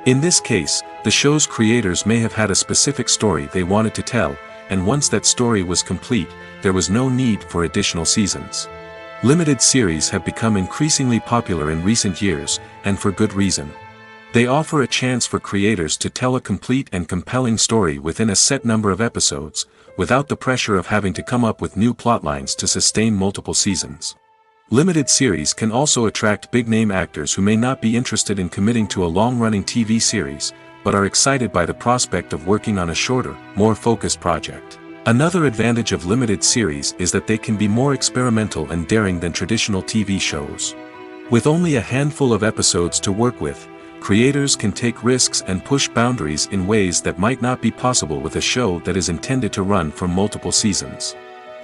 In this case, the show's creators may have had a specific story they wanted to tell, and once that story was complete, there was no need for additional seasons. Limited series have become increasingly popular in recent years, and for good reason. They offer a chance for creators to tell a complete and compelling story within a set number of episodes, without the pressure of having to come up with new plotlines to sustain multiple seasons. Limited series can also attract big-name actors who may not be interested in committing to a long-running TV series, but are excited by the prospect of working on a shorter, more focused project. Another advantage of limited series is that they can be more experimental and daring than traditional TV shows. With only a handful of episodes to work with, creators can take risks and push boundaries in ways that might not be possible with a show that is intended to run for multiple seasons.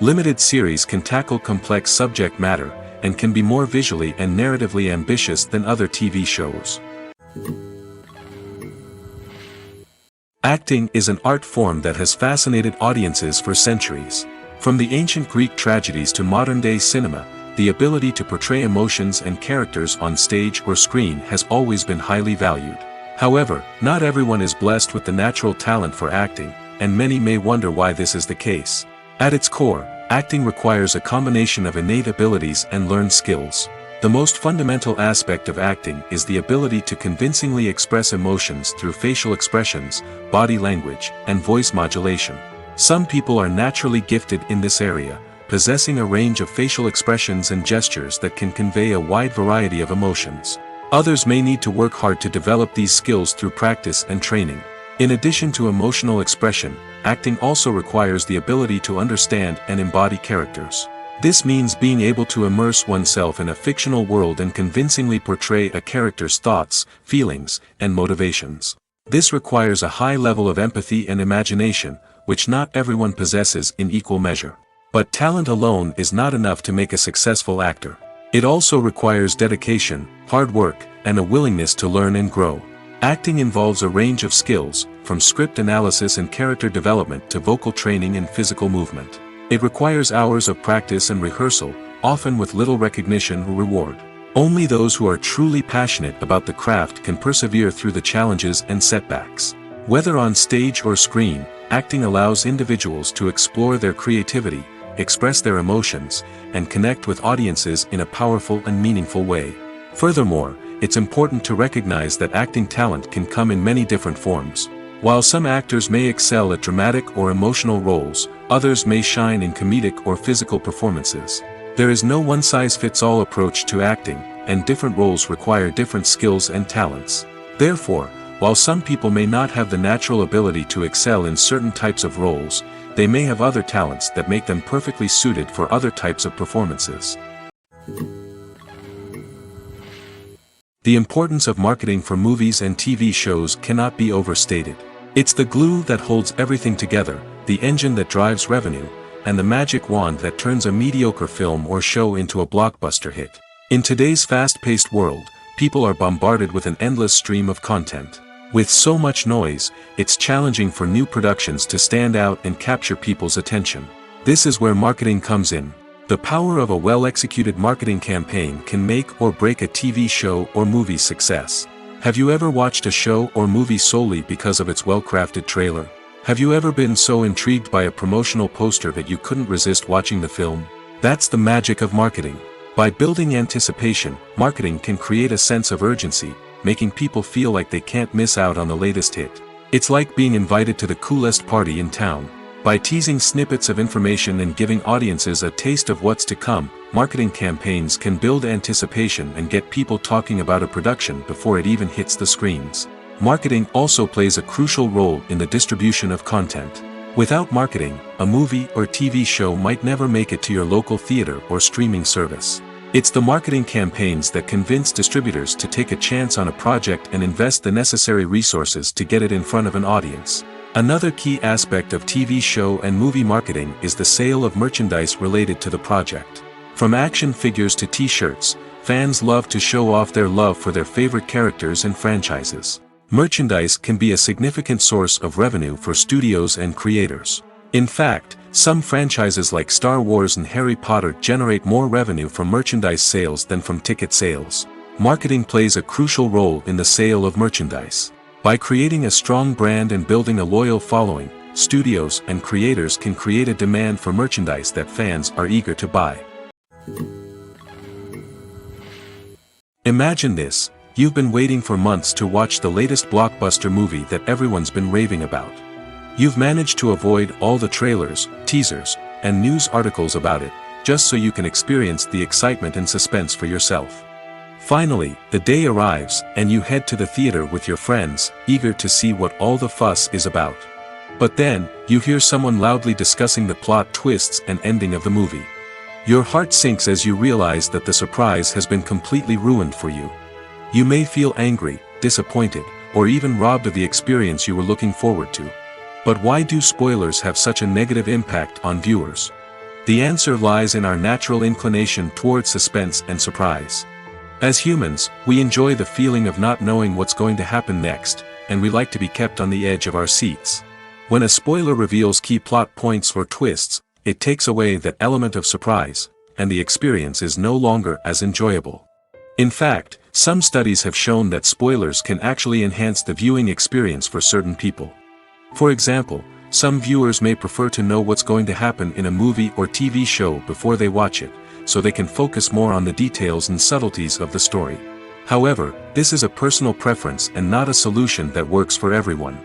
Limited series can tackle complex subject matter, and can be more visually and narratively ambitious than other TV shows. Acting is an art form that has fascinated audiences for centuries. From the ancient Greek tragedies to modern-day cinema, the ability to portray emotions and characters on stage or screen has always been highly valued. However, not everyone is blessed with the natural talent for acting, and many may wonder why this is the case. At its core, acting requires a combination of innate abilities and learned skills. The most fundamental aspect of acting is the ability to convincingly express emotions through facial expressions, body language, and voice modulation. Some people are naturally gifted in this area, possessing a range of facial expressions and gestures that can convey a wide variety of emotions. Others may need to work hard to develop these skills through practice and training. In addition to emotional expression, acting also requires the ability to understand and embody characters. This means being able to immerse oneself in a fictional world and convincingly portray a character's thoughts, feelings, and motivations. This requires a high level of empathy and imagination, which not everyone possesses in equal measure. But talent alone is not enough to make a successful actor. It also requires dedication, hard work, and a willingness to learn and grow. Acting involves a range of skills, from script analysis and character development to vocal training and physical movement. It requires hours of practice and rehearsal, often with little recognition or reward. Only those who are truly passionate about the craft can persevere through the challenges and setbacks. Whether on stage or screen, acting allows individuals to explore their creativity, express their emotions, and connect with audiences in a powerful and meaningful way. Furthermore, it's important to recognize that acting talent can come in many different forms. While some actors may excel at dramatic or emotional roles, others may shine in comedic or physical performances. There is no one-size-fits-all approach to acting, and different roles require different skills and talents. Therefore, while some people may not have the natural ability to excel in certain types of roles, they may have other talents that make them perfectly suited for other types of performances. The importance of marketing for movies and TV shows cannot be overstated. It's the glue that holds everything together, the engine that drives revenue, and the magic wand that turns a mediocre film or show into a blockbuster hit. In today's fast-paced world, people are bombarded with an endless stream of content. With so much noise, it's challenging for new productions to stand out and capture people's attention. This is where marketing comes in. The power of a well-executed marketing campaign can make or break a TV show or movie's success. Have you ever watched a show or movie solely because of its well-crafted trailer? Have you ever been so intrigued by a promotional poster that you couldn't resist watching the film? That's the magic of marketing. By building anticipation, marketing can create a sense of urgency, making people feel like they can't miss out on the latest hit. It's like being invited to the coolest party in town. By teasing snippets of information and giving audiences a taste of what's to come, marketing campaigns can build anticipation and get people talking about a production before it even hits the screens. Marketing also plays a crucial role in the distribution of content. Without marketing, a movie or TV show might never make it to your local theater or streaming service. It's the marketing campaigns that convince distributors to take a chance on a project and invest the necessary resources to get it in front of an audience. Another key aspect of TV show and movie marketing is the sale of merchandise related to the project. From action figures to t-shirts, fans love to show off their love for their favorite characters and franchises. Merchandise can be a significant source of revenue for studios and creators. In fact, some franchises like Star Wars and Harry Potter generate more revenue from merchandise sales than from ticket sales. Marketing plays a crucial role in the sale of merchandise. By creating a strong brand and building a loyal following, studios and creators can create a demand for merchandise that fans are eager to buy. Imagine this: you've been waiting for months to watch the latest blockbuster movie that everyone's been raving about. You've managed to avoid all the trailers, teasers, and news articles about it, just so you can experience the excitement and suspense for yourself. Finally, the day arrives, and you head to the theater with your friends, eager to see what all the fuss is about. But then, you hear someone loudly discussing the plot twists and ending of the movie. Your heart sinks as you realize that the surprise has been completely ruined for you. You may feel angry, disappointed, or even robbed of the experience you were looking forward to. But why do spoilers have such a negative impact on viewers? The answer lies in our natural inclination towards suspense and surprise. As humans, we enjoy the feeling of not knowing what's going to happen next, and we like to be kept on the edge of our seats. When a spoiler reveals key plot points or twists, it takes away that element of surprise, and the experience is no longer as enjoyable. In fact, some studies have shown that spoilers can actually enhance the viewing experience for certain people. For example, some viewers may prefer to know what's going to happen in a movie or TV show before they watch it, so they can focus more on the details and subtleties of the story. However, this is a personal preference and not a solution that works for everyone.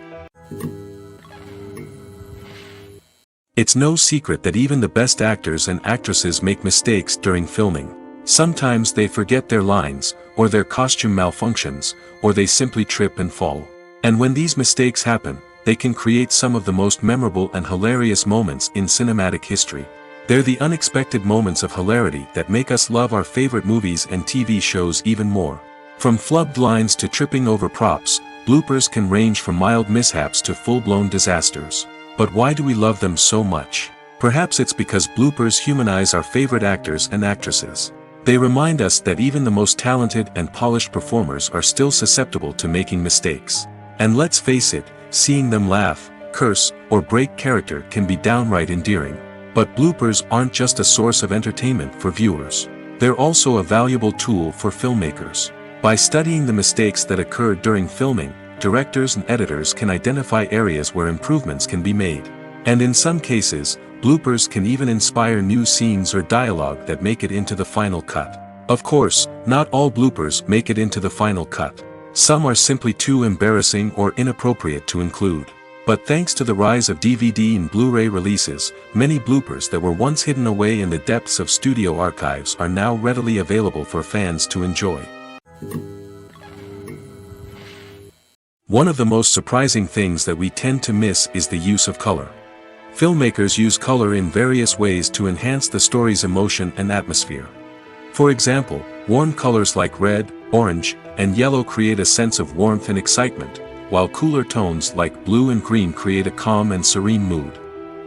It's no secret that even the best actors and actresses make mistakes during filming. Sometimes they forget their lines, or their costume malfunctions, or they simply trip and fall. And when these mistakes happen, they can create some of the most memorable and hilarious moments in cinematic history. They're the unexpected moments of hilarity that make us love our favorite movies and TV shows even more. From flubbed lines to tripping over props, bloopers can range from mild mishaps to full-blown disasters. But why do we love them so much? Perhaps it's because bloopers humanize our favorite actors and actresses. They remind us that even the most talented and polished performers are still susceptible to making mistakes. And let's face it, seeing them laugh, curse, or break character can be downright endearing. But bloopers aren't just a source of entertainment for viewers. They're also a valuable tool for filmmakers. By studying the mistakes that occurred during filming, directors and editors can identify areas where improvements can be made. And in some cases, bloopers can even inspire new scenes or dialogue that make it into the final cut. Of course, not all bloopers make it into the final cut. Some are simply too embarrassing or inappropriate to include. But thanks to the rise of DVD and Blu-ray releases, many bloopers that were once hidden away in the depths of studio archives are now readily available for fans to enjoy. One of the most surprising things that we tend to miss is the use of color. Filmmakers use color in various ways to enhance the story's emotion and atmosphere. For example, warm colors like red, orange, and yellow create a sense of warmth and excitement, while cooler tones like blue and green create a calm and serene mood.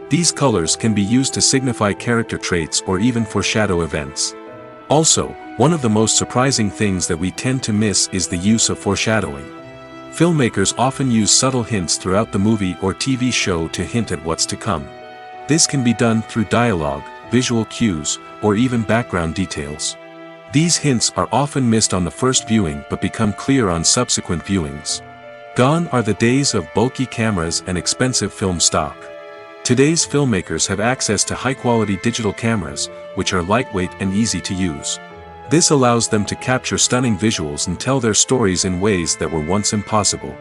These colors can be used to signify character traits or even foreshadow events. Also, one of the most surprising things that we tend to miss is the use of foreshadowing. Filmmakers often use subtle hints throughout the movie or TV show to hint at what's to come. This can be done through dialogue, visual cues, or even background details. These hints are often missed on the first viewing but become clear on subsequent viewings. Gone are the days of bulky cameras and expensive film stock. Today's filmmakers have access to high-quality digital cameras, which are lightweight and easy to use. This allows them to capture stunning visuals and tell their stories in ways that were once impossible.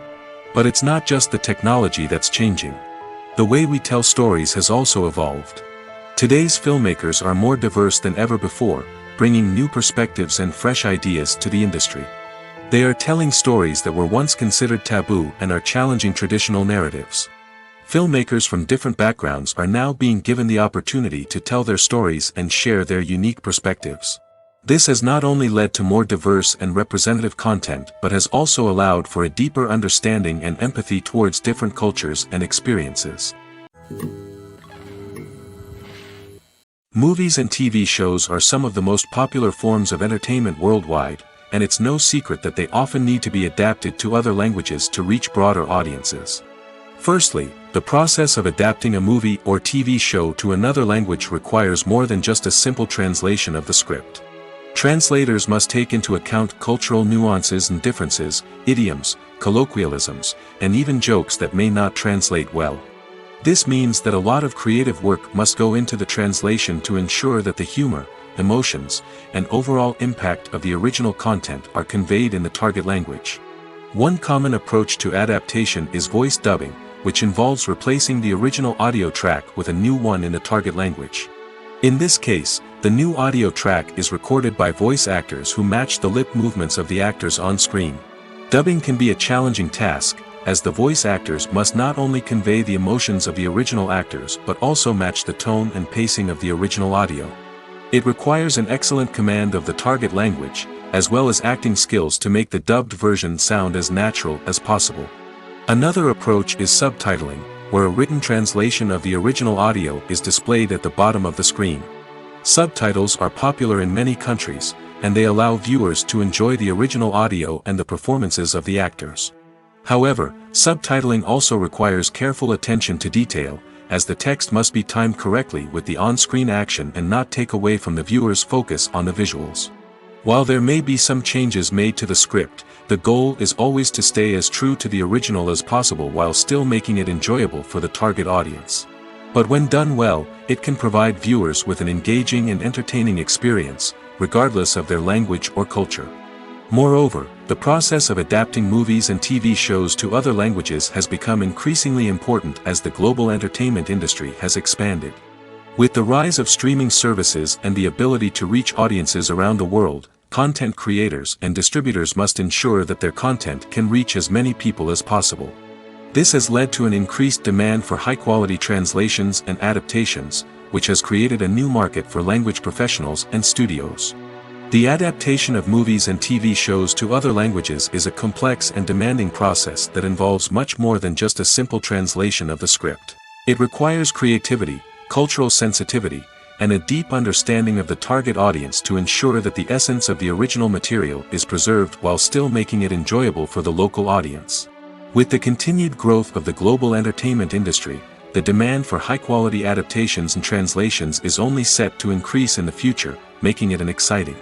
But it's not just the technology that's changing. The way we tell stories has also evolved. Today's filmmakers are more diverse than ever before, bringing new perspectives and fresh ideas to the industry. They are telling stories that were once considered taboo and are challenging traditional narratives. Filmmakers from different backgrounds are now being given the opportunity to tell their stories and share their unique perspectives. This has not only led to more diverse and representative content but has also allowed for a deeper understanding and empathy towards different cultures and experiences. Movies and TV shows are some of the most popular forms of entertainment worldwide, and it's no secret that they often need to be adapted to other languages to reach broader audiences. Firstly, the process of adapting a movie or TV show to another language requires more than just a simple translation of the script. Translators must take into account cultural nuances and differences, idioms, colloquialisms, and even jokes that may not translate well. This means that a lot of creative work must go into the translation to ensure that the humor, emotions, and overall impact of the original content are conveyed in the target language. One common approach to adaptation is voice dubbing, which involves replacing the original audio track with a new one in the target language. In this case, the new audio track is recorded by voice actors who match the lip movements of the actors on screen. Dubbing can be a challenging task, as the voice actors must not only convey the emotions of the original actors but also match the tone and pacing of the original audio. It requires an excellent command of the target language, as well as acting skills to make the dubbed version sound as natural as possible. Another approach is subtitling, where a written translation of the original audio is displayed at the bottom of the screen. Subtitles are popular in many countries, and they allow viewers to enjoy the original audio and the performances of the actors. However, subtitling also requires careful attention to detail, as the text must be timed correctly with the on-screen action and not take away from the viewer's focus on the visuals. While there may be some changes made to the script, the goal is always to stay as true to the original as possible while still making it enjoyable for the target audience. But when done well, it can provide viewers with an engaging and entertaining experience, regardless of their language or culture. Moreover, the process of adapting movies and TV shows to other languages has become increasingly important as the global entertainment industry has expanded. With the rise of streaming services and the ability to reach audiences around the world, content creators and distributors must ensure that their content can reach as many people as possible. This has led to an increased demand for high-quality translations and adaptations, which has created a new market for language professionals and studios. The adaptation of movies and TV shows to other languages is a complex and demanding process that involves much more than just a simple translation of the script. It requires creativity, cultural sensitivity, and a deep understanding of the target audience to ensure that the essence of the original material is preserved while still making it enjoyable for the local audience. With the continued growth of the global entertainment industry, the demand for high-quality adaptations and translations is only set to increase in the future, making it an exciting.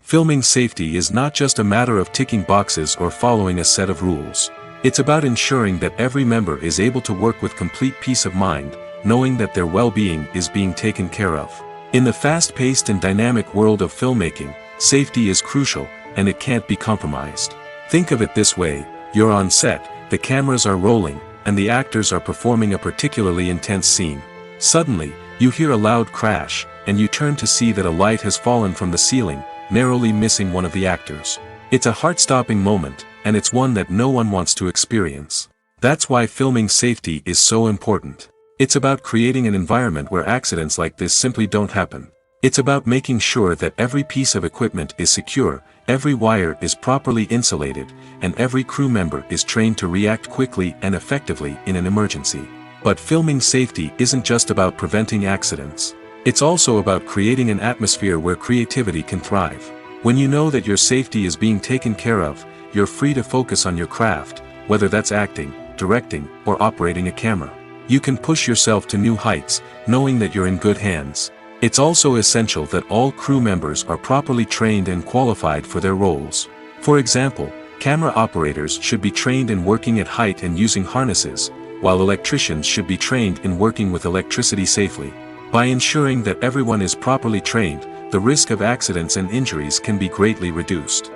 Filming safety is not just a matter of ticking boxes or following a set of rules. It's about ensuring that every member is able to work with complete peace of mind, knowing that their well-being is being taken care of. In the fast-paced and dynamic world of filmmaking, safety is crucial, and it can't be compromised. Think of it this way: you're on set, the cameras are rolling, and the actors are performing a particularly intense scene. Suddenly, you hear a loud crash, and you turn to see that a light has fallen from the ceiling, narrowly missing one of the actors. It's a heart-stopping moment, and it's one that no one wants to experience. That's why filming safety is so important. It's about creating an environment where accidents like this simply don't happen. It's about making sure that every piece of equipment is secure, every wire is properly insulated, and every crew member is trained to react quickly and effectively in an emergency. But filming safety isn't just about preventing accidents. It's also about creating an atmosphere where creativity can thrive. When you know that your safety is being taken care of, you're free to focus on your craft, whether that's acting, directing, or operating a camera. You can push yourself to new heights, knowing that you're in good hands. It's also essential that all crew members are properly trained and qualified for their roles. For example, camera operators should be trained in working at height and using harnesses, while electricians should be trained in working with electricity safely. By ensuring that everyone is properly trained, the risk of accidents and injuries can be greatly reduced.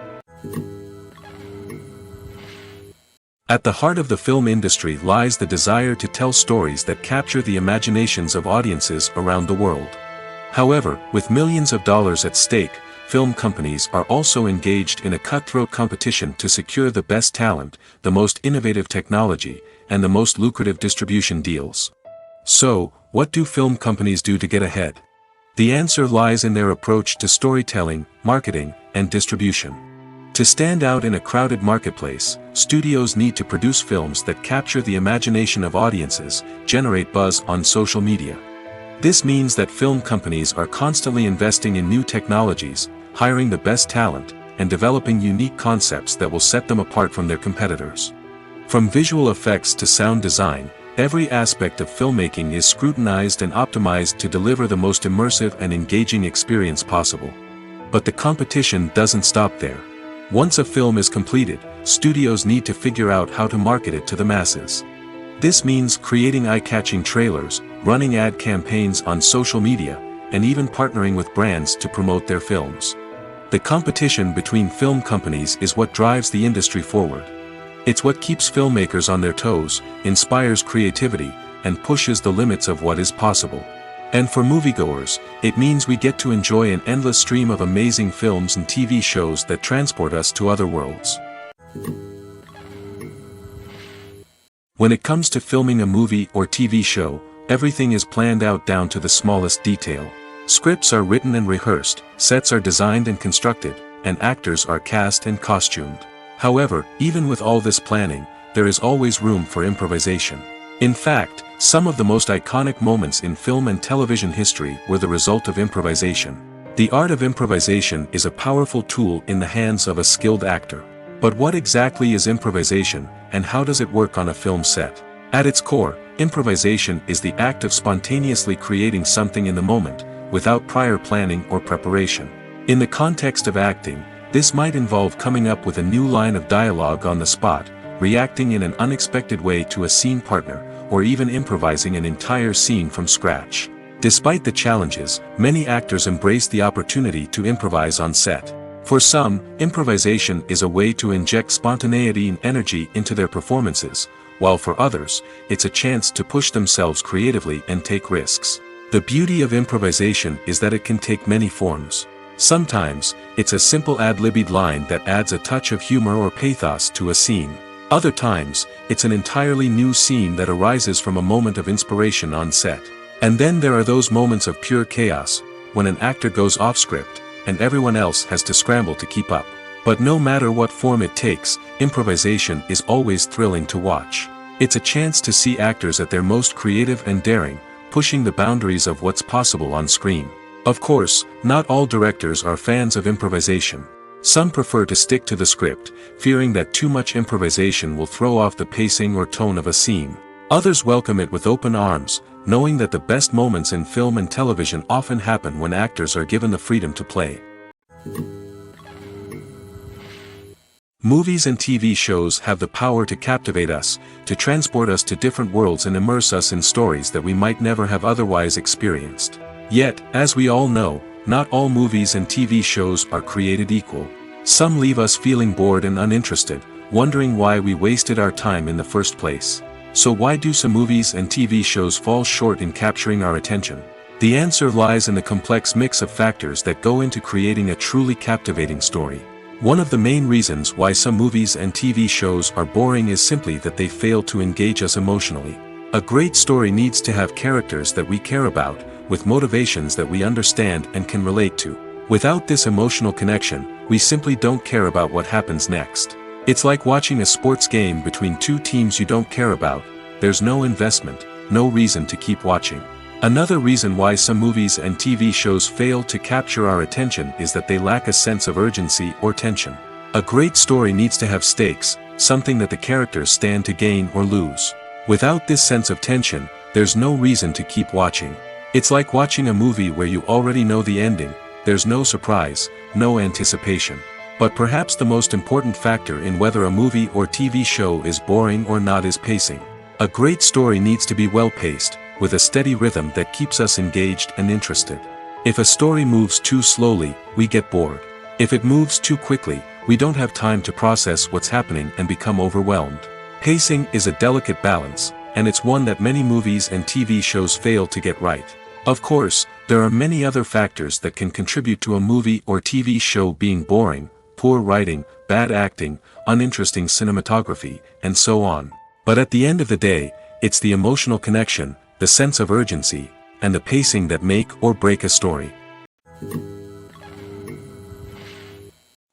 At the heart of the film industry lies the desire to tell stories that capture the imaginations of audiences around the world. However, with millions of dollars at stake, film companies are also engaged in a cutthroat competition to secure the best talent, the most innovative technology, and the most lucrative distribution deals. So, what do film companies do to get ahead? The answer lies in their approach to storytelling, marketing, and distribution. To stand out in a crowded marketplace, studios need to produce films that capture the imagination of audiences, generate buzz on social media. This means that film companies are constantly investing in new technologies, hiring the best talent, and developing unique concepts that will set them apart from their competitors. From visual effects to sound design, every aspect of filmmaking is scrutinized and optimized to deliver the most immersive and engaging experience possible. But the competition doesn't stop there. Once a film is completed, studios need to figure out how to market it to the masses. This means creating eye-catching trailers, running ad campaigns on social media, and even partnering with brands to promote their films. The competition between film companies is what drives the industry forward. It's what keeps filmmakers on their toes, inspires creativity, and pushes the limits of what is possible. And for moviegoers, it means we get to enjoy an endless stream of amazing films and TV shows that transport us to other worlds. When it comes to filming a movie or TV show, everything is planned out down to the smallest detail. Scripts are written and rehearsed, sets are designed and constructed, and actors are cast and costumed. However, even with all this planning, there is always room for improvisation. In fact, some of the most iconic moments in film and television history were the result of improvisation. The art of improvisation is a powerful tool in the hands of a skilled actor. But what exactly is improvisation, and how does it work on a film set? At its core, improvisation is the act of spontaneously creating something in the moment, without prior planning or preparation. In the context of acting, this might involve coming up with a new line of dialogue on the spot, reacting in an unexpected way to a scene partner, or even improvising an entire scene from scratch. Despite the challenges, many actors embrace the opportunity to improvise on set. For some, improvisation is a way to inject spontaneity and energy into their performances, while for others, it's a chance to push themselves creatively and take risks. The beauty of improvisation is that it can take many forms. Sometimes, it's a simple ad-libbed line that adds a touch of humor or pathos to a scene. Other times, it's an entirely new scene that arises from a moment of inspiration on set. And then there are those moments of pure chaos, when an actor goes off script, and everyone else has to scramble to keep up. But no matter what form it takes, improvisation is always thrilling to watch. It's a chance to see actors at their most creative and daring, pushing the boundaries of what's possible on screen. Of course, not all directors are fans of improvisation. Some prefer to stick to the script, fearing that too much improvisation will throw off the pacing or tone of a scene. Others welcome it with open arms, knowing that the best moments in film and television often happen when actors are given the freedom to play. Movies and TV shows have the power to captivate us, to transport us to different worlds and immerse us in stories that we might never have otherwise experienced. Yet, as we all know, not all movies and TV shows are created equal. Some leave us feeling bored and uninterested, wondering why we wasted our time in the first place. So why do some movies and TV shows fall short in capturing our attention? The answer lies in the complex mix of factors that go into creating a truly captivating story. One of the main reasons why some movies and TV shows are boring is simply that they fail to engage us emotionally. A great story needs to have characters that we care about, with motivations that we understand and can relate to. Without this emotional connection, we simply don't care about what happens next. It's like watching a sports game between two teams you don't care about. There's no investment, no reason to keep watching. Another reason why some movies and TV shows fail to capture our attention is that they lack a sense of urgency or tension. A great story needs to have stakes, something that the characters stand to gain or lose. Without this sense of tension, there's no reason to keep watching. It's like watching a movie where you already know the ending. There's no surprise, no anticipation. But perhaps the most important factor in whether a movie or TV show is boring or not is pacing. A great story needs to be well-paced, with a steady rhythm that keeps us engaged and interested. If a story moves too slowly, we get bored. If it moves too quickly, we don't have time to process what's happening and become overwhelmed. Pacing is a delicate balance, and it's one that many movies and TV shows fail to get right. Of course, there are many other factors that can contribute to a movie or TV show being boring: poor writing, bad acting, uninteresting cinematography, and so on. But at the end of the day, it's the emotional connection, the sense of urgency, and the pacing that make or break a story.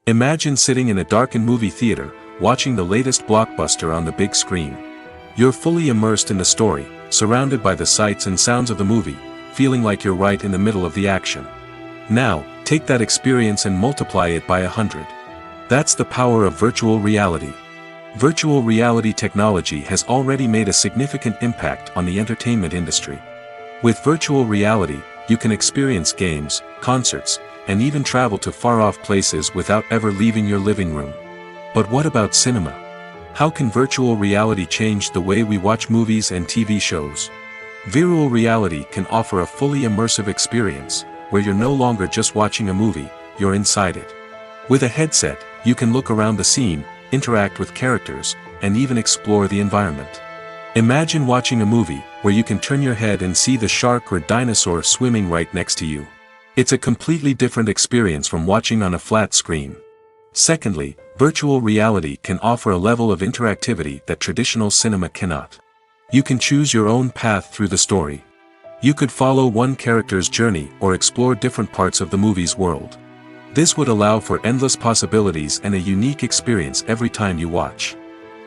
Imagine sitting in a darkened movie theater, watching the latest blockbuster on the big screen. You're fully immersed in the story, surrounded by the sights and sounds of the movie, feeling like you're right in the middle of the action. Now, take that experience and multiply it by 100. That's the power of virtual reality. Virtual reality technology has already made a significant impact on the entertainment industry. With virtual reality, you can experience games, concerts, and even travel to far-off places without ever leaving your living room. But what about cinema? How can virtual reality change the way we watch movies and TV shows? Virtual reality can offer a fully immersive experience, where you're no longer just watching a movie, you're inside it. With a headset, you can look around the scene, interact with characters, and even explore the environment. Imagine watching a movie, where you can turn your head and see the shark or dinosaur swimming right next to you. It's a completely different experience from watching on a flat screen. Secondly, virtual reality can offer a level of interactivity that traditional cinema cannot. You can choose your own path through the story. You could follow one character's journey or explore different parts of the movie's world. This would allow for endless possibilities and a unique experience every time you watch.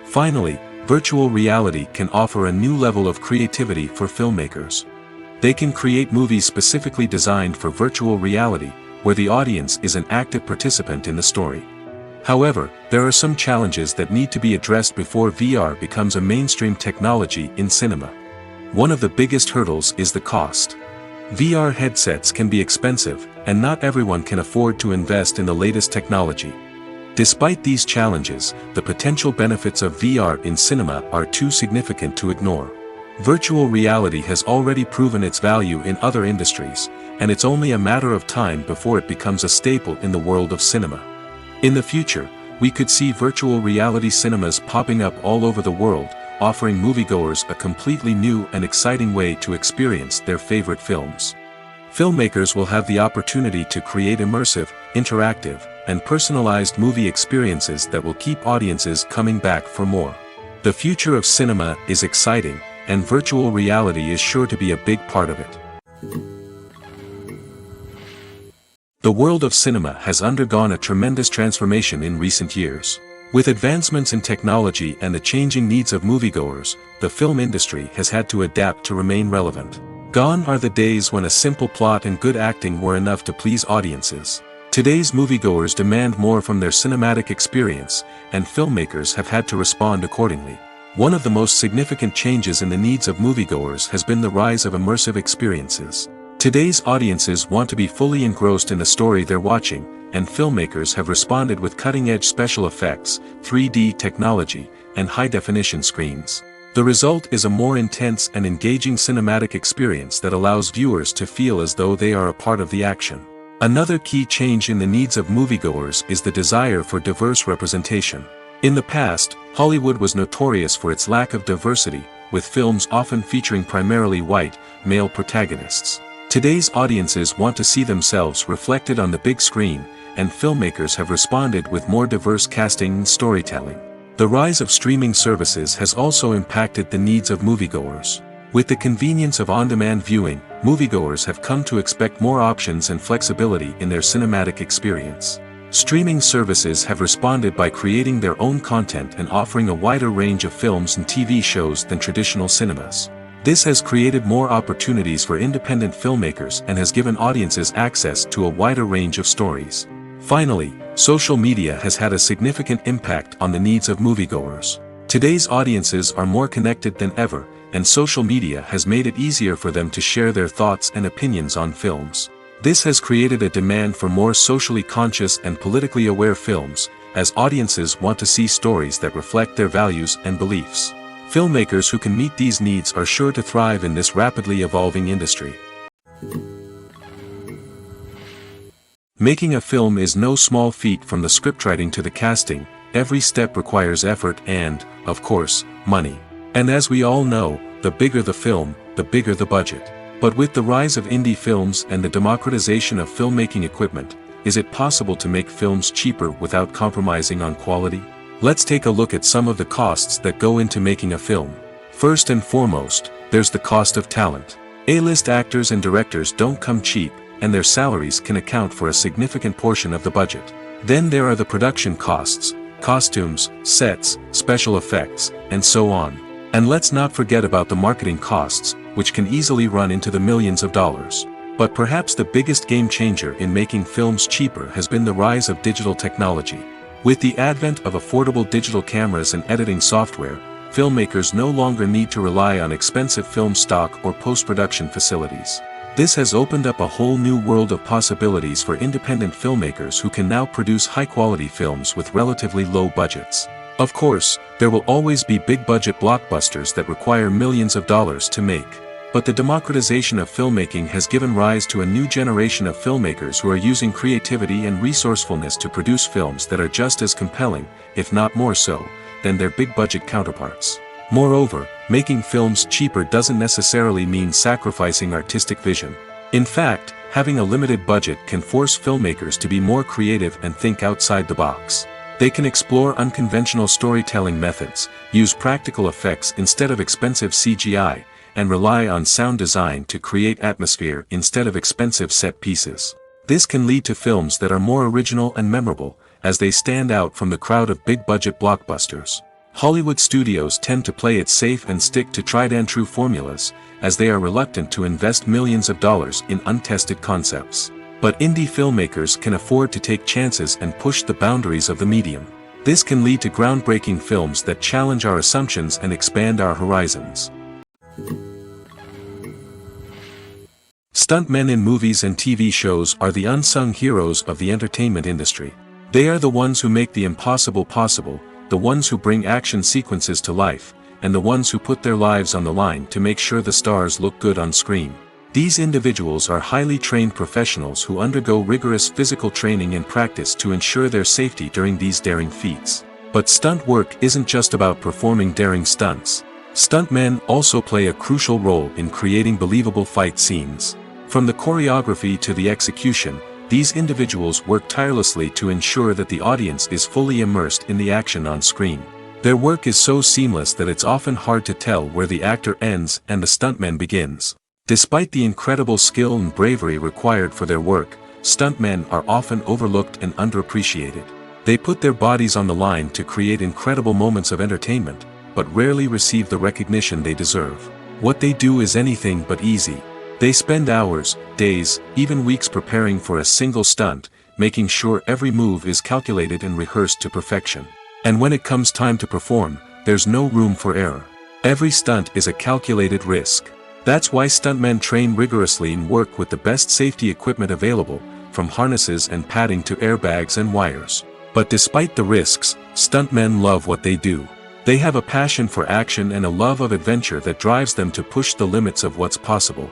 Finally, virtual reality can offer a new level of creativity for filmmakers. They can create movies specifically designed for virtual reality, where the audience is an active participant in the story. However, there are some challenges that need to be addressed before VR becomes a mainstream technology in cinema. One of the biggest hurdles is the cost. VR headsets can be expensive, and not everyone can afford to invest in the latest technology. Despite these challenges, the potential benefits of VR in cinema are too significant to ignore. Virtual reality has already proven its value in other industries, and it's only a matter of time before it becomes a staple in the world of cinema. In the future, we could see virtual reality cinemas popping up all over the world, offering moviegoers a completely new and exciting way to experience their favorite films. Filmmakers will have the opportunity to create immersive, interactive, and personalized movie experiences that will keep audiences coming back for more. The future of cinema is exciting, and virtual reality is sure to be a big part of it. The world of cinema has undergone a tremendous transformation in recent years. With advancements in technology and the changing needs of moviegoers, the film industry has had to adapt to remain relevant. Gone are the days when a simple plot and good acting were enough to please audiences. Today's moviegoers demand more from their cinematic experience, and filmmakers have had to respond accordingly. One of the most significant changes in the needs of moviegoers has been the rise of immersive experiences. Today's audiences want to be fully engrossed in the story they're watching, and filmmakers have responded with cutting-edge special effects, 3D technology, and high-definition screens. The result is a more intense and engaging cinematic experience that allows viewers to feel as though they are a part of the action. Another key change in the needs of moviegoers is the desire for diverse representation. In the past, Hollywood was notorious for its lack of diversity, with films often featuring primarily white, male protagonists. Today's audiences want to see themselves reflected on the big screen, and filmmakers have responded with more diverse casting and storytelling. The rise of streaming services has also impacted the needs of moviegoers. With the convenience of on-demand viewing, moviegoers have come to expect more options and flexibility in their cinematic experience. Streaming services have responded by creating their own content and offering a wider range of films and TV shows than traditional cinemas. This has created more opportunities for independent filmmakers and has given audiences access to a wider range of stories. Finally, social media has had a significant impact on the needs of moviegoers. Today's audiences are more connected than ever, and social media has made it easier for them to share their thoughts and opinions on films. This has created a demand for more socially conscious and politically aware films, as audiences want to see stories that reflect their values and beliefs. Filmmakers who can meet these needs are sure to thrive in this rapidly evolving industry. Making a film is no small feat. From the scriptwriting to the casting, every step requires effort and, of course, money. And as we all know, the bigger the film, the bigger the budget. But with the rise of indie films and the democratization of filmmaking equipment, is it possible to make films cheaper without compromising on quality? Let's take a look at some of the costs that go into making a film. First and foremost, there's the cost of talent. A-list actors and directors don't come cheap, and their salaries can account for a significant portion of the budget. Then there are the production costs, costumes, sets, special effects, and so on. And let's not forget about the marketing costs, which can easily run into the millions of dollars. But perhaps the biggest game changer in making films cheaper has been the rise of digital technology. With the advent of affordable digital cameras and editing software, filmmakers no longer need to rely on expensive film stock or post-production facilities. This has opened up a whole new world of possibilities for independent filmmakers who can now produce high-quality films with relatively low budgets. Of course, there will always be big-budget blockbusters that require millions of dollars to make. But the democratization of filmmaking has given rise to a new generation of filmmakers who are using creativity and resourcefulness to produce films that are just as compelling, if not more so, than their big-budget counterparts. Moreover, making films cheaper doesn't necessarily mean sacrificing artistic vision. In fact, having a limited budget can force filmmakers to be more creative and think outside the box. They can explore unconventional storytelling methods, use practical effects instead of expensive CGI, and rely on sound design to create atmosphere instead of expensive set pieces. This can lead to films that are more original and memorable, as they stand out from the crowd of big-budget blockbusters. Hollywood studios tend to play it safe and stick to tried-and-true formulas, as they are reluctant to invest millions of dollars in untested concepts. But indie filmmakers can afford to take chances and push the boundaries of the medium. This can lead to groundbreaking films that challenge our assumptions and expand our horizons. Stuntmen in movies and TV shows are the unsung heroes of the entertainment industry. They are the ones who make the impossible possible, the ones who bring action sequences to life, and the ones who put their lives on the line to make sure the stars look good on screen. These individuals are highly trained professionals who undergo rigorous physical training and practice to ensure their safety during these daring feats. But stunt work isn't just about performing daring stunts. Stuntmen also play a crucial role in creating believable fight scenes. From the choreography to the execution, these individuals work tirelessly to ensure that the audience is fully immersed in the action on screen. Their work is so seamless that it's often hard to tell where the actor ends and the stuntman begins. Despite the incredible skill and bravery required for their work, stuntmen are often overlooked and underappreciated. They put their bodies on the line to create incredible moments of entertainment, but rarely receive the recognition they deserve. What they do is anything but easy. They spend hours, days, even weeks preparing for a single stunt, making sure every move is calculated and rehearsed to perfection. And when it comes time to perform, there's no room for error. Every stunt is a calculated risk. That's why stuntmen train rigorously and work with the best safety equipment available, from harnesses and padding to airbags and wires. But despite the risks, stuntmen love what they do. They have a passion for action and a love of adventure that drives them to push the limits of what's possible.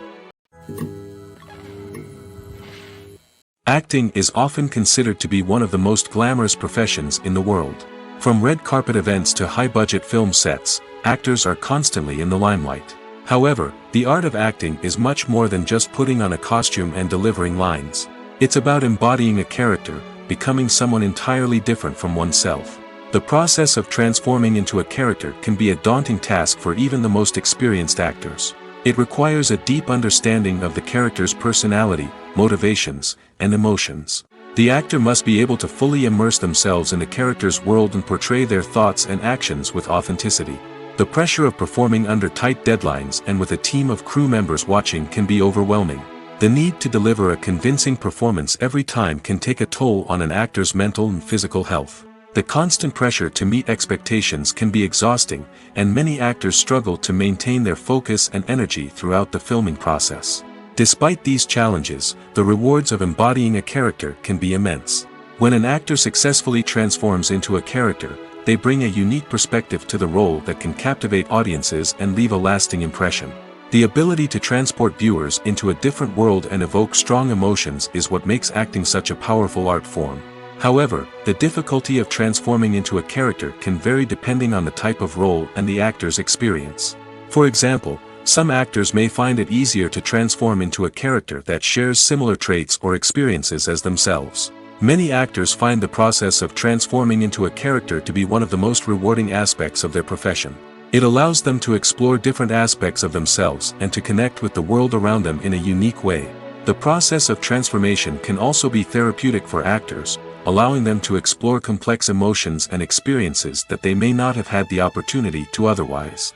Acting is often considered to be one of the most glamorous professions in the world. From red carpet events to high-budget film sets, actors are constantly in the limelight. However, the art of acting is much more than just putting on a costume and delivering lines. It's about embodying a character, becoming someone entirely different from oneself. The process of transforming into a character can be a daunting task for even the most experienced actors. It requires a deep understanding of the character's personality, motivations, and emotions. The actor must be able to fully immerse themselves in the character's world and portray their thoughts and actions with authenticity. The pressure of performing under tight deadlines and with a team of crew members watching can be overwhelming. The need to deliver a convincing performance every time can take a toll on an actor's mental and physical health. The constant pressure to meet expectations can be exhausting, and many actors struggle to maintain their focus and energy throughout the filming process. Despite these challenges, the rewards of embodying a character can be immense. When an actor successfully transforms into a character, they bring a unique perspective to the role that can captivate audiences and leave a lasting impression. The ability to transport viewers into a different world and evoke strong emotions is what makes acting such a powerful art form. However, the difficulty of transforming into a character can vary depending on the type of role and the actor's experience. For example, some actors may find it easier to transform into a character that shares similar traits or experiences as themselves. Many actors find the process of transforming into a character to be one of the most rewarding aspects of their profession. It allows them to explore different aspects of themselves and to connect with the world around them in a unique way. The process of transformation can also be therapeutic for actors, allowing them to explore complex emotions and experiences that they may not have had the opportunity to otherwise.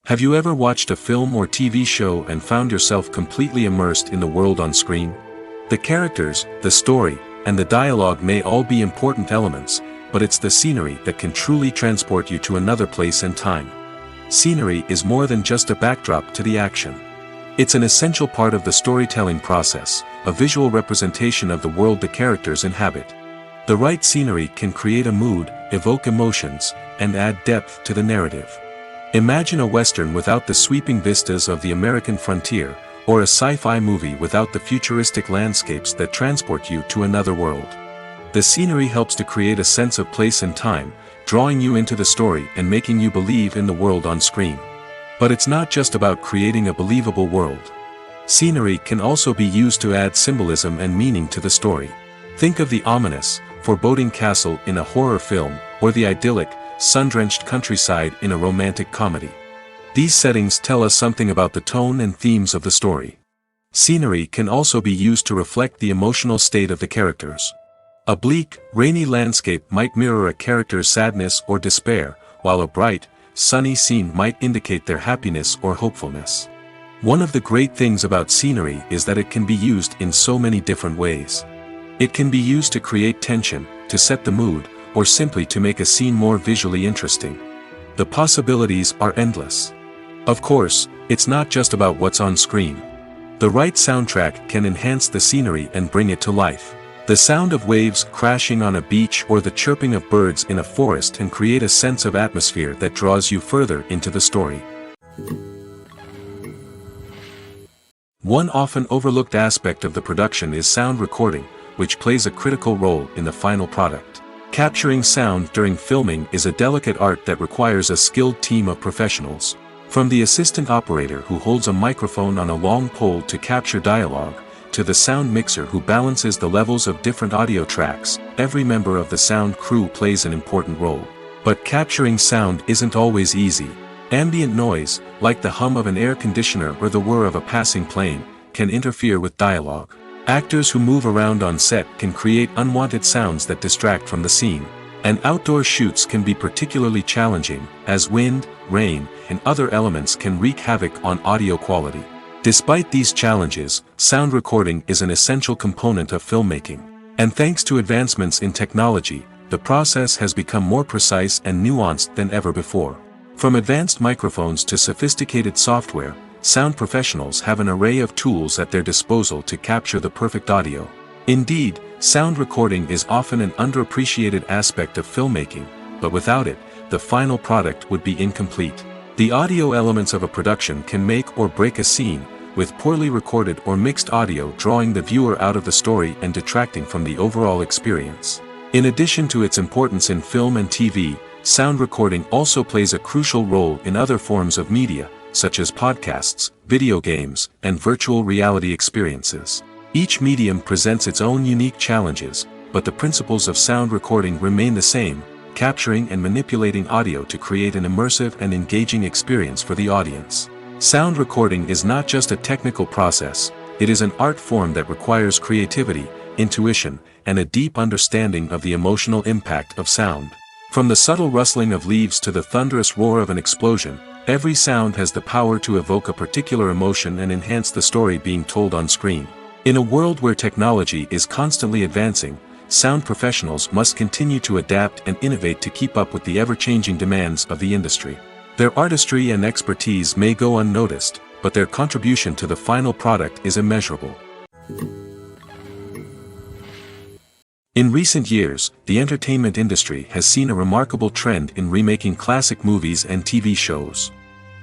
Have you ever watched a film or TV show and found yourself completely immersed in the world on screen? The characters, the story, and the dialogue may all be important elements, but it's the scenery that can truly transport you to another place and time. Scenery is more than just a backdrop to the action. It's an essential part of the storytelling process, a visual representation of the world the characters inhabit. The right scenery can create a mood, evoke emotions, and add depth to the narrative. Imagine a Western without the sweeping vistas of the American frontier, or a sci-fi movie without the futuristic landscapes that transport you to another world. The scenery helps to create a sense of place and time, drawing you into the story and making you believe in the world on screen. But it's not just about creating a believable world. Scenery can also be used to add symbolism and meaning to the story. Think of the ominous, foreboding castle in a horror film, or the idyllic, sun-drenched countryside in a romantic comedy. These settings tell us something about the tone and themes of the story. Scenery can also be used to reflect the emotional state of the characters. A bleak, rainy landscape might mirror a character's sadness or despair, while a bright, sunny scene might indicate their happiness or hopefulness. One of the great things about scenery is that it can be used in so many different ways. It can be used to create tension, to set the mood, or simply to make a scene more visually interesting. The possibilities are endless. Of course, it's not just about what's on screen. The right soundtrack can enhance the scenery and bring it to life. The sound of waves crashing on a beach or the chirping of birds in a forest can create a sense of atmosphere that draws you further into the story. One often overlooked aspect of the production is sound recording, which plays a critical role in the final product. Capturing sound during filming is a delicate art that requires a skilled team of professionals. From the assistant operator who holds a microphone on a long pole to capture dialogue, to the sound mixer who balances the levels of different audio tracks, every member of the sound crew plays an important role. But capturing sound isn't always easy. Ambient noise, like the hum of an air conditioner or the whir of a passing plane, can interfere with dialogue. Actors who move around on set can create unwanted sounds that distract from the scene. And outdoor shoots can be particularly challenging, as wind, rain, and other elements can wreak havoc on audio quality. Despite these challenges, sound recording is an essential component of filmmaking. And thanks to advancements in technology, the process has become more precise and nuanced than ever before. From advanced microphones to sophisticated software, sound professionals have an array of tools at their disposal to capture the perfect audio. Indeed, sound recording is often an underappreciated aspect of filmmaking, but without it, the final product would be incomplete. The audio elements of a production can make or break a scene, with poorly recorded or mixed audio drawing the viewer out of the story and detracting from the overall experience. In addition to its importance in film and TV, sound recording also plays a crucial role in other forms of media, such as podcasts, video games, and virtual reality experiences. Each medium presents its own unique challenges, but the principles of sound recording remain the same, capturing and manipulating audio to create an immersive and engaging experience for the audience. Sound recording is not just a technical process, it is an art form that requires creativity, intuition, and a deep understanding of the emotional impact of sound. From the subtle rustling of leaves to the thunderous roar of an explosion, every sound has the power to evoke a particular emotion and enhance the story being told on screen. In a world where technology is constantly advancing, sound professionals must continue to adapt and innovate to keep up with the ever-changing demands of the industry. Their artistry and expertise may go unnoticed, but their contribution to the final product is immeasurable. In recent years, the entertainment industry has seen a remarkable trend in remaking classic movies and TV shows.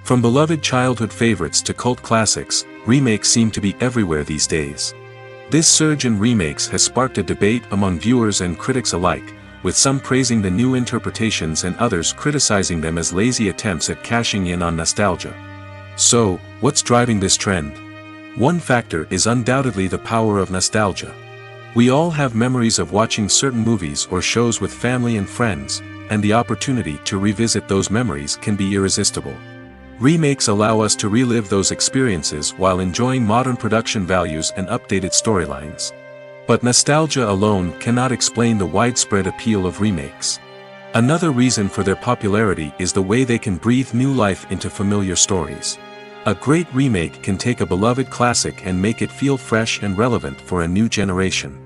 From beloved childhood favorites to cult classics, remakes seem to be everywhere these days. This surge in remakes has sparked a debate among viewers and critics alike, with some praising the new interpretations and others criticizing them as lazy attempts at cashing in on nostalgia. So, what's driving this trend? One factor is undoubtedly the power of nostalgia. We all have memories of watching certain movies or shows with family and friends, and the opportunity to revisit those memories can be irresistible. Remakes allow us to relive those experiences while enjoying modern production values and updated storylines. But nostalgia alone cannot explain the widespread appeal of remakes. Another reason for their popularity is the way they can breathe new life into familiar stories. A great remake can take a beloved classic and make it feel fresh and relevant for a new generation.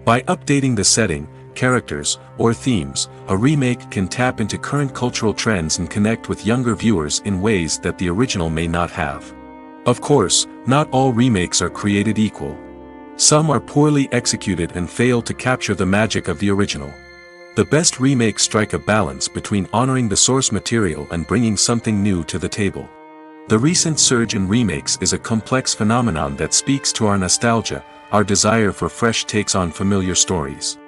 By updating the setting, characters, or themes, a remake can tap into current cultural trends and connect with younger viewers in ways that the original may not have. Of course, not all remakes are created equal. Some are poorly executed and fail to capture the magic of the original. The best remakes strike a balance between honoring the source material and bringing something new to the table. The recent surge in remakes is a complex phenomenon that speaks to our nostalgia, our desire for fresh takes on familiar stories.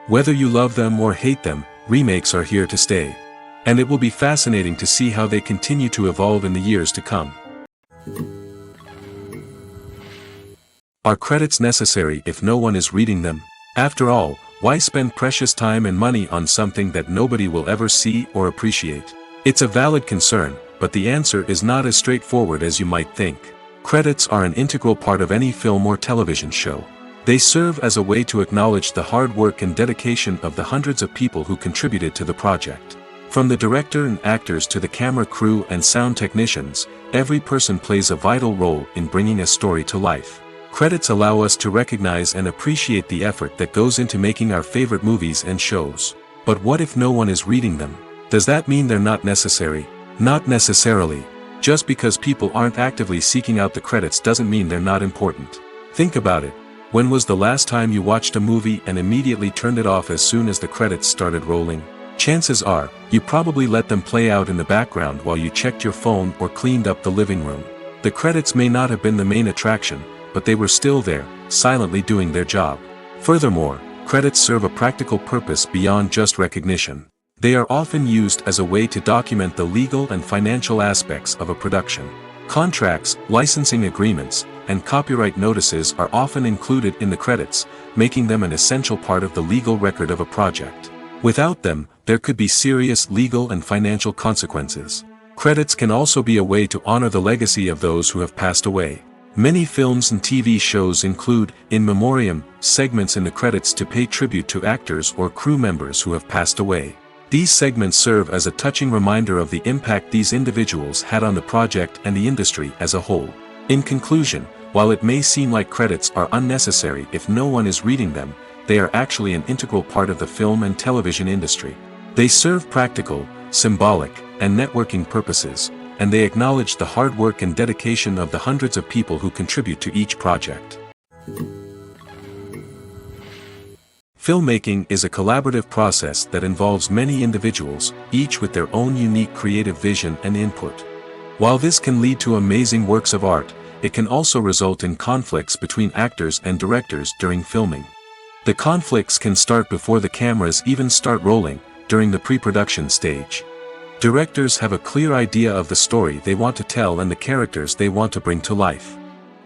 Whether you love them or hate them, remakes are here to stay. And it will be fascinating to see how they continue to evolve in the years to come. Are credits necessary if no one is reading them? After all, why spend precious time and money on something that nobody will ever see or appreciate? It's a valid concern, but the answer is not as straightforward as you might think. Credits are an integral part of any film or television show. They serve as a way to acknowledge the hard work and dedication of the hundreds of people who contributed to the project. From the director and actors to the camera crew and sound technicians, every person plays a vital role in bringing a story to life. Credits allow us to recognize and appreciate the effort that goes into making our favorite movies and shows. But what if no one is reading them? Does that mean they're not necessary? Not necessarily. Just because people aren't actively seeking out the credits doesn't mean they're not important. Think about it. When was the last time you watched a movie and immediately turned it off as soon as the credits started rolling? Chances are, you probably let them play out in the background while you checked your phone or cleaned up the living room. The credits may not have been the main attraction, but they were still there, silently doing their job. Furthermore, credits serve a practical purpose beyond just recognition. They are often used as a way to document the legal and financial aspects of a production. Contracts, licensing agreements, and copyright notices are often included in the credits, making them an essential part of the legal record of a project. Without them, there could be serious legal and financial consequences. Credits can also be a way to honor the legacy of those who have passed away. Many films and TV shows include, in memoriam, segments in the credits to pay tribute to actors or crew members who have passed away. These segments serve as a touching reminder of the impact these individuals had on the project and the industry as a whole. In conclusion, while it may seem like credits are unnecessary if no one is reading them, they are actually an integral part of the film and television industry. They serve practical, symbolic, and networking purposes, and they acknowledge the hard work and dedication of the hundreds of people who contribute to each project. Filmmaking is a collaborative process that involves many individuals, each with their own unique creative vision and input. While this can lead to amazing works of art, it can also result in conflicts between actors and directors during filming. The conflicts can start before the cameras even start rolling, during the pre-production stage. Directors have a clear idea of the story they want to tell and the characters they want to bring to life.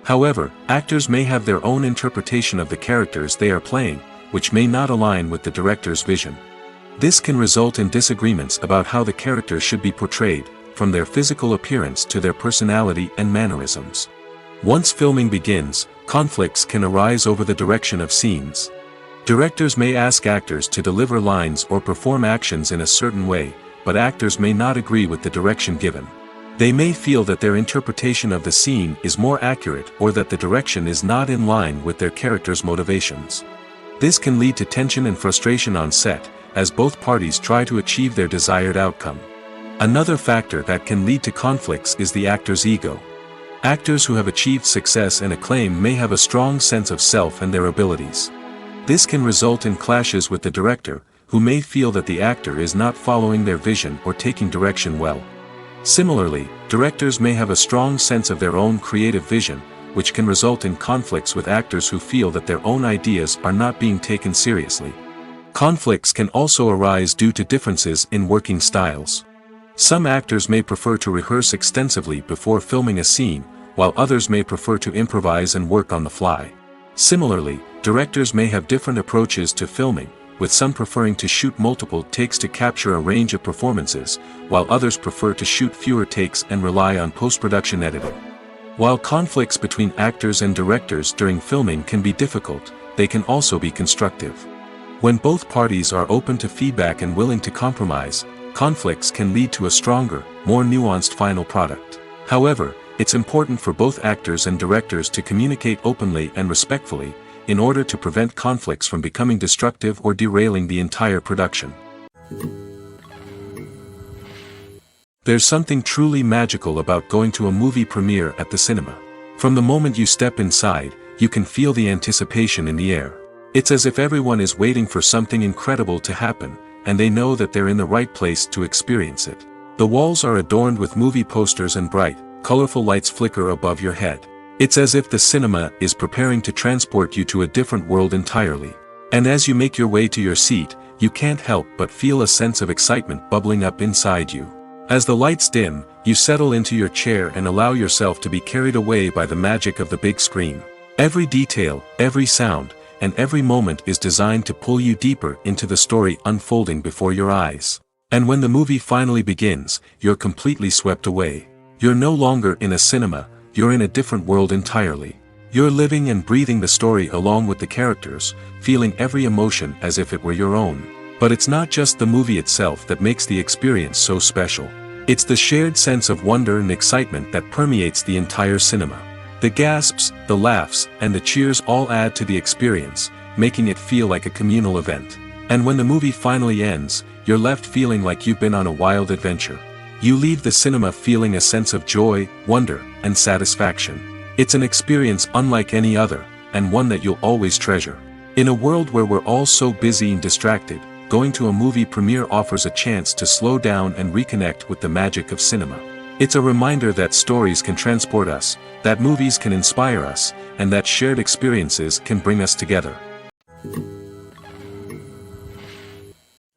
However, actors may have their own interpretation of the characters they are playing, which may not align with the director's vision. This can result in disagreements about how the characters should be portrayed, from their physical appearance to their personality and mannerisms. Once filming begins, conflicts can arise over the direction of scenes. Directors may ask actors to deliver lines or perform actions in a certain way, but actors may not agree with the direction given. They may feel that their interpretation of the scene is more accurate or that the direction is not in line with their character's motivations. This can lead to tension and frustration on set, as both parties try to achieve their desired outcome. Another factor that can lead to conflicts is the actor's ego. Actors who have achieved success and acclaim may have a strong sense of self and their abilities. This can result in clashes with the director, who may feel that the actor is not following their vision or taking direction well. Similarly, directors may have a strong sense of their own creative vision, which can result in conflicts with actors who feel that their own ideas are not being taken seriously. Conflicts can also arise due to differences in working styles. Some actors may prefer to rehearse extensively before filming a scene, while others may prefer to improvise and work on the fly. Similarly, directors may have different approaches to filming, with some preferring to shoot multiple takes to capture a range of performances, while others prefer to shoot fewer takes and rely on post-production editing. While conflicts between actors and directors during filming can be difficult, they can also be constructive. When both parties are open to feedback and willing to compromise, conflicts can lead to a stronger, more nuanced final product. However, it's important for both actors and directors to communicate openly and respectfully, in order to prevent conflicts from becoming destructive or derailing the entire production. There's something truly magical about going to a movie premiere at the cinema. From the moment you step inside, you can feel the anticipation in the air. It's as if everyone is waiting for something incredible to happen, and they know that they're in the right place to experience it. The walls are adorned with movie posters and bright, colorful lights flicker above your head. It's as if the cinema is preparing to transport you to a different world entirely. And as you make your way to your seat, you can't help but feel a sense of excitement bubbling up inside you. As the lights dim, you settle into your chair and allow yourself to be carried away by the magic of the big screen. Every detail, every sound, and every moment is designed to pull you deeper into the story unfolding before your eyes. And when the movie finally begins, you're completely swept away. You're no longer in a cinema, you're in a different world entirely. You're living and breathing the story along with the characters, feeling every emotion as if it were your own. But it's not just the movie itself that makes the experience so special. It's the shared sense of wonder and excitement that permeates the entire cinema. The gasps, the laughs, and the cheers all add to the experience, making it feel like a communal event. And when the movie finally ends, you're left feeling like you've been on a wild adventure. You leave the cinema feeling a sense of joy, wonder, and satisfaction. It's an experience unlike any other, and one that you'll always treasure. In a world where we're all so busy and distracted, going to a movie premiere offers a chance to slow down and reconnect with the magic of cinema. It's a reminder that stories can transport us, that movies can inspire us, and that shared experiences can bring us together.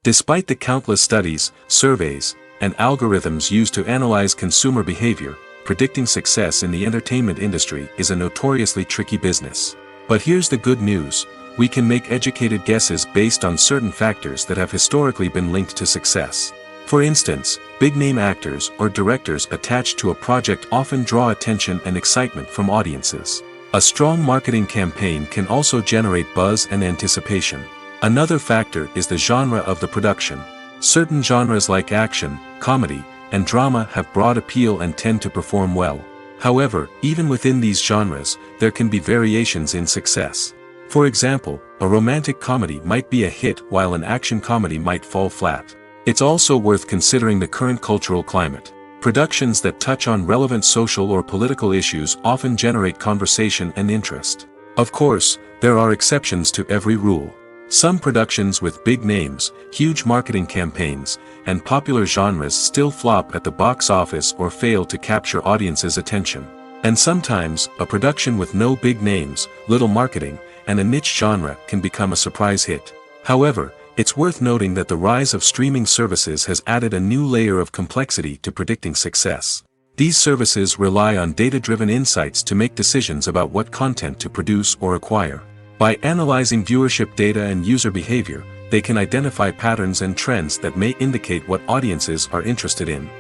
Despite the countless studies, surveys, and algorithms used to analyze consumer behavior, predicting success in the entertainment industry is a notoriously tricky business. But here's the good news: we can make educated guesses based on certain factors that have historically been linked to success. For instance, big-name actors or directors attached to a project often draw attention and excitement from audiences. A strong marketing campaign can also generate buzz and anticipation. Another factor is the genre of the production. Certain genres like action, comedy, and drama have broad appeal and tend to perform well. However, even within these genres, there can be variations in success. For example, a romantic comedy might be a hit while an action comedy might fall flat. It's also worth considering the current cultural climate. Productions that touch on relevant social or political issues often generate conversation and interest. Of course, there are exceptions to every rule. Some productions with big names, huge marketing campaigns, and popular genres still flop at the box office or fail to capture audiences' attention. And sometimes, a production with no big names, little marketing, and a niche genre can become a surprise hit. However, it's worth noting that the rise of streaming services has added a new layer of complexity to predicting success. These services rely on data-driven insights to make decisions about what content to produce or acquire. By analyzing viewership data and user behavior, they can identify patterns and trends that may indicate what audiences are interested in.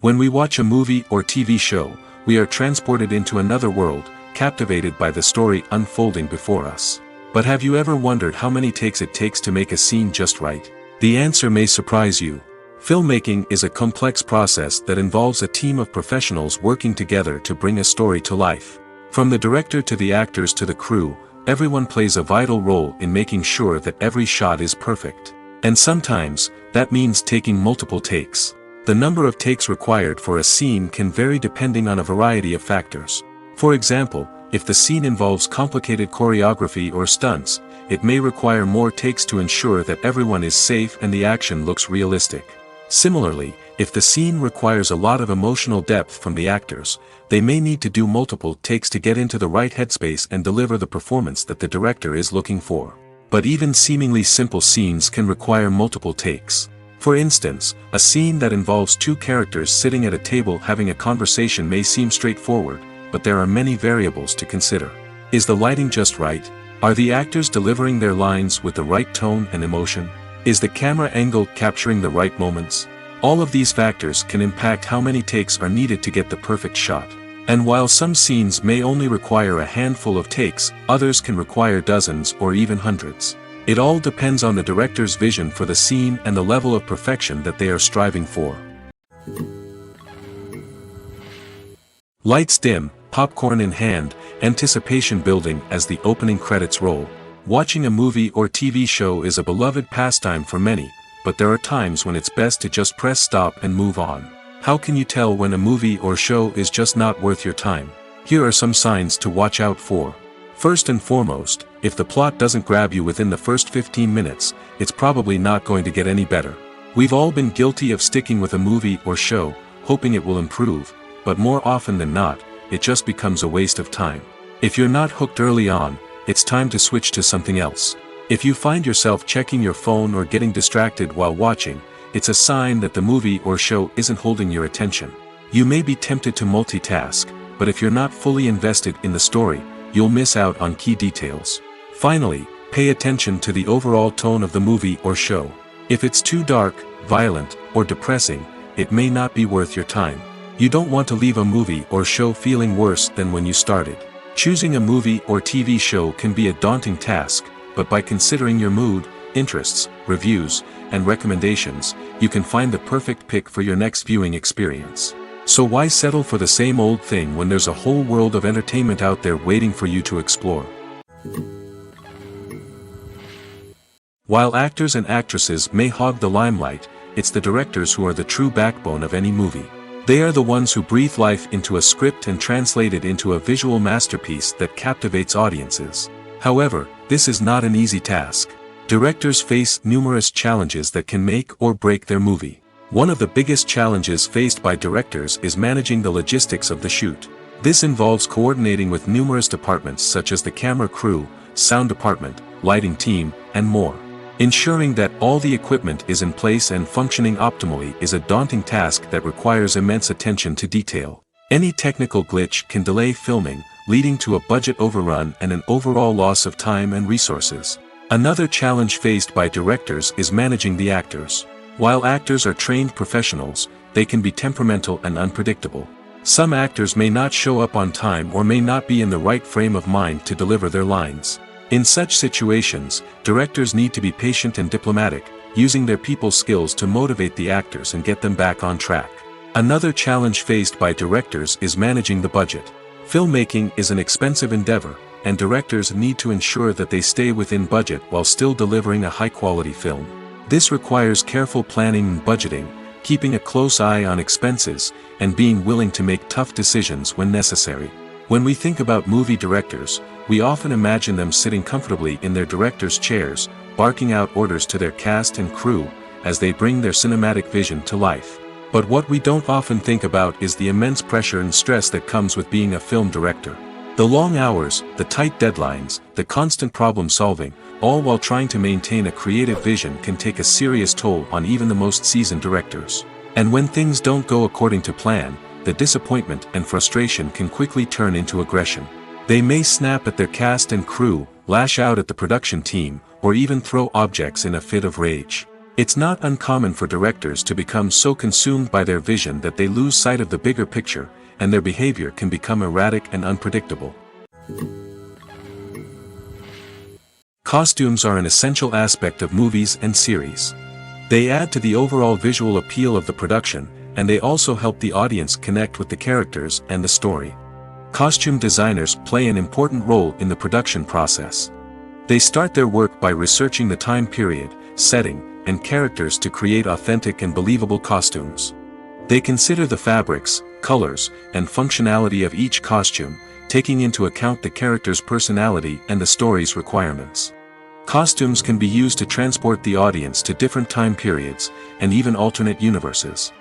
When we watch a movie or TV show, we are transported into another world, captivated by the story unfolding before us. But have you ever wondered how many takes it takes to make a scene just right? The answer may surprise you. Filmmaking is a complex process that involves a team of professionals working together to bring a story to life. From the director to the actors to the crew, everyone plays a vital role in making sure that every shot is perfect. And sometimes, that means taking multiple takes. The number of takes required for a scene can vary depending on a variety of factors. For example, if the scene involves complicated choreography or stunts, it may require more takes to ensure that everyone is safe and the action looks realistic. Similarly, if the scene requires a lot of emotional depth from the actors, they may need to do multiple takes to get into the right headspace and deliver the performance that the director is looking for. But even seemingly simple scenes can require multiple takes. For instance, a scene that involves two characters sitting at a table having a conversation may seem straightforward, but there are many variables to consider. Is the lighting just right? Are the actors delivering their lines with the right tone and emotion? Is the camera angle capturing the right moments? All of these factors can impact how many takes are needed to get the perfect shot. And while some scenes may only require a handful of takes, others can require dozens or even hundreds. It all depends on the director's vision for the scene and the level of perfection that they are striving for. Lights dim, popcorn in hand, anticipation building as the opening credits roll. Watching a movie or TV show is a beloved pastime for many, but there are times when it's best to just press stop and move on. How can you tell when a movie or show is just not worth your time? Here are some signs to watch out for. First and foremost, if the plot doesn't grab you within the first 15 minutes, it's probably not going to get any better. We've all been guilty of sticking with a movie or show, hoping it will improve, but more often than not, it just becomes a waste of time. If you're not hooked early on, it's time to switch to something else. If you find yourself checking your phone or getting distracted while watching, it's a sign that the movie or show isn't holding your attention. You may be tempted to multitask, but if you're not fully invested in the story, you'll miss out on key details. Finally, pay attention to the overall tone of the movie or show. If it's too dark, violent, or depressing, it may not be worth your time. You don't want to leave a movie or show feeling worse than when you started. Choosing a movie or TV show can be a daunting task, but by considering your mood, interests, reviews, and recommendations, you can find the perfect pick for your next viewing experience. So why settle for the same old thing when there's a whole world of entertainment out there waiting for you to explore? While actors and actresses may hog the limelight, it's the directors who are the true backbone of any movie. They are the ones who breathe life into a script and translate it into a visual masterpiece that captivates audiences. However, this is not an easy task. Directors face numerous challenges that can make or break their movie. One of the biggest challenges faced by directors is managing the logistics of the shoot. This involves coordinating with numerous departments such as the camera crew, sound department, lighting team, and more. Ensuring that all the equipment is in place and functioning optimally is a daunting task that requires immense attention to detail. Any technical glitch can delay filming, leading to a budget overrun and an overall loss of time and resources. Another challenge faced by directors is managing the actors. While actors are trained professionals, they can be temperamental and unpredictable. Some actors may not show up on time or may not be in the right frame of mind to deliver their lines. In such situations, directors need to be patient and diplomatic, using their people skills to motivate the actors and get them back on track. Another challenge faced by directors is managing the budget. Filmmaking is an expensive endeavor, and directors need to ensure that they stay within budget while still delivering a high-quality film. This requires careful planning and budgeting, keeping a close eye on expenses, and being willing to make tough decisions when necessary. When we think about movie directors, we often imagine them sitting comfortably in their director's chairs, barking out orders to their cast and crew, as they bring their cinematic vision to life. But what we don't often think about is the immense pressure and stress that comes with being a film director. The long hours, the tight deadlines, the constant problem solving, all while trying to maintain a creative vision can take a serious toll on even the most seasoned directors. And when things don't go according to plan, the disappointment and frustration can quickly turn into aggression. They may snap at their cast and crew, lash out at the production team, or even throw objects in a fit of rage. It's not uncommon for directors to become so consumed by their vision that they lose sight of the bigger picture, and their behavior can become erratic and unpredictable. Costumes are an essential aspect of movies and series. They add to the overall visual appeal of the production, and they also help the audience connect with the characters and the story. Costume designers play an important role in the production process. They start their work by researching the time period, setting, and characters to create authentic and believable costumes. They consider the fabrics, colors, and functionality of each costume, taking into account the character's personality and the story's requirements. Costumes can be used to transport the audience to different time periods, and even alternate universes.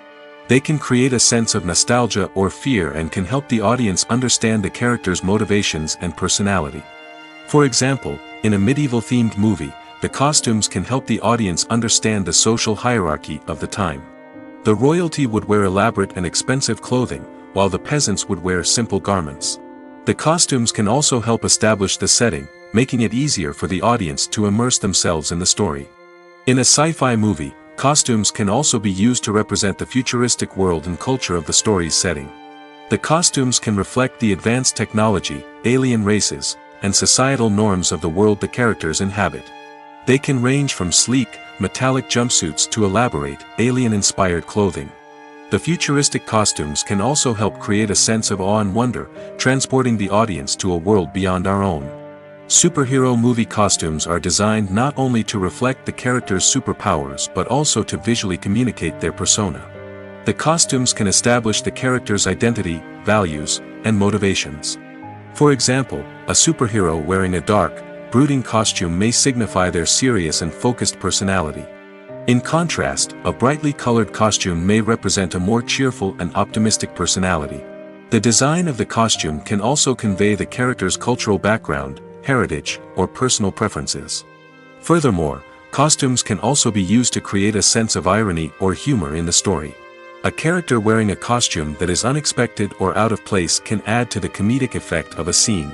They can create a sense of nostalgia or fear and can help the audience understand the character's motivations and personality. For example, in a medieval-themed movie, the costumes can help the audience understand the social hierarchy of the time. The royalty would wear elaborate and expensive clothing, while the peasants would wear simple garments. The costumes can also help establish the setting, making it easier for the audience to immerse themselves in the story. In a sci-fi movie, costumes can also be used to represent the futuristic world and culture of the story's setting. The costumes can reflect the advanced technology, alien races, and societal norms of the world the characters inhabit. They can range from sleek, metallic jumpsuits to elaborate, alien-inspired clothing. The futuristic costumes can also help create a sense of awe and wonder, transporting the audience to a world beyond our own. Superhero movie costumes are designed not only to reflect the character's superpowers but also to visually communicate their persona. The costumes can establish the character's identity, values, and motivations. For example, a superhero wearing a dark, brooding costume may signify their serious and focused personality. In contrast, a brightly colored costume may represent a more cheerful and optimistic personality. The design of the costume can also convey the character's cultural background, heritage, or personal preferences. Furthermore, costumes can also be used to create a sense of irony or humor in the story. A character wearing a costume that is unexpected or out of place can add to the comedic effect of a scene.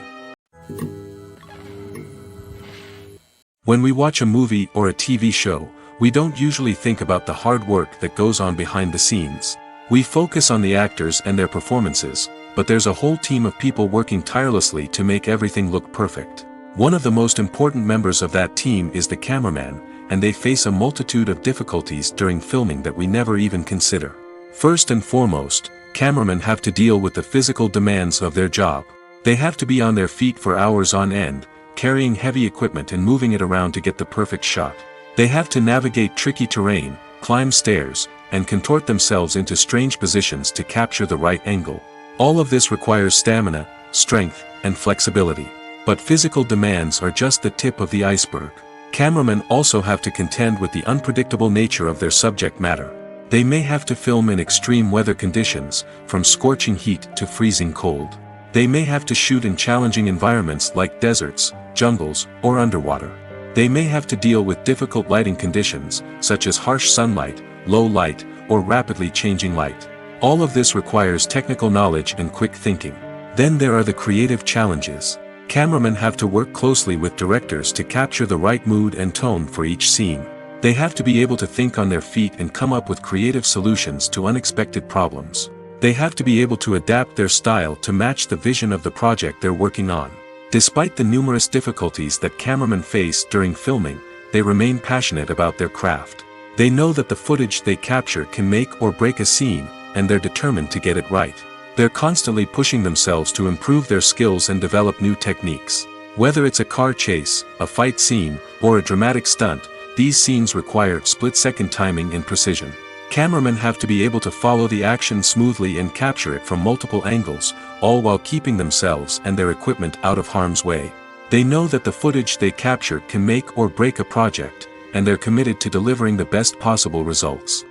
When we watch a movie or a TV show, we don't usually think about the hard work that goes on behind the scenes. We focus on the actors and their performances, but there's a whole team of people working tirelessly to make everything look perfect. One of the most important members of that team is the cameraman, and they face a multitude of difficulties during filming that we never even consider. First and foremost, cameramen have to deal with the physical demands of their job. They have to be on their feet for hours on end, carrying heavy equipment and moving it around to get the perfect shot. They have to navigate tricky terrain, climb stairs, and contort themselves into strange positions to capture the right angle. All of this requires stamina, strength, and flexibility. But physical demands are just the tip of the iceberg. Cameramen also have to contend with the unpredictable nature of their subject matter. They may have to film in extreme weather conditions, from scorching heat to freezing cold. They may have to shoot in challenging environments like deserts, jungles, or underwater. They may have to deal with difficult lighting conditions, such as harsh sunlight, low light, or rapidly changing light. All of this requires technical knowledge and quick thinking. Then there are the creative challenges. Cameramen have to work closely with directors to capture the right mood and tone for each scene. They have to be able to think on their feet and come up with creative solutions to unexpected problems. They have to be able to adapt their style to match the vision of the project they're working on. Despite the numerous difficulties that cameramen face during filming, they remain passionate about their craft. They know that the footage they capture can make or break a scene, and they're determined to get it right. They're constantly pushing themselves to improve their skills and develop new techniques. Whether it's a car chase, a fight scene, or a dramatic stunt, these scenes require split-second timing and precision. Cameramen have to be able to follow the action smoothly and capture it from multiple angles, all while keeping themselves and their equipment out of harm's way. They know that the footage they capture can make or break a project, and they're committed to delivering the best possible results.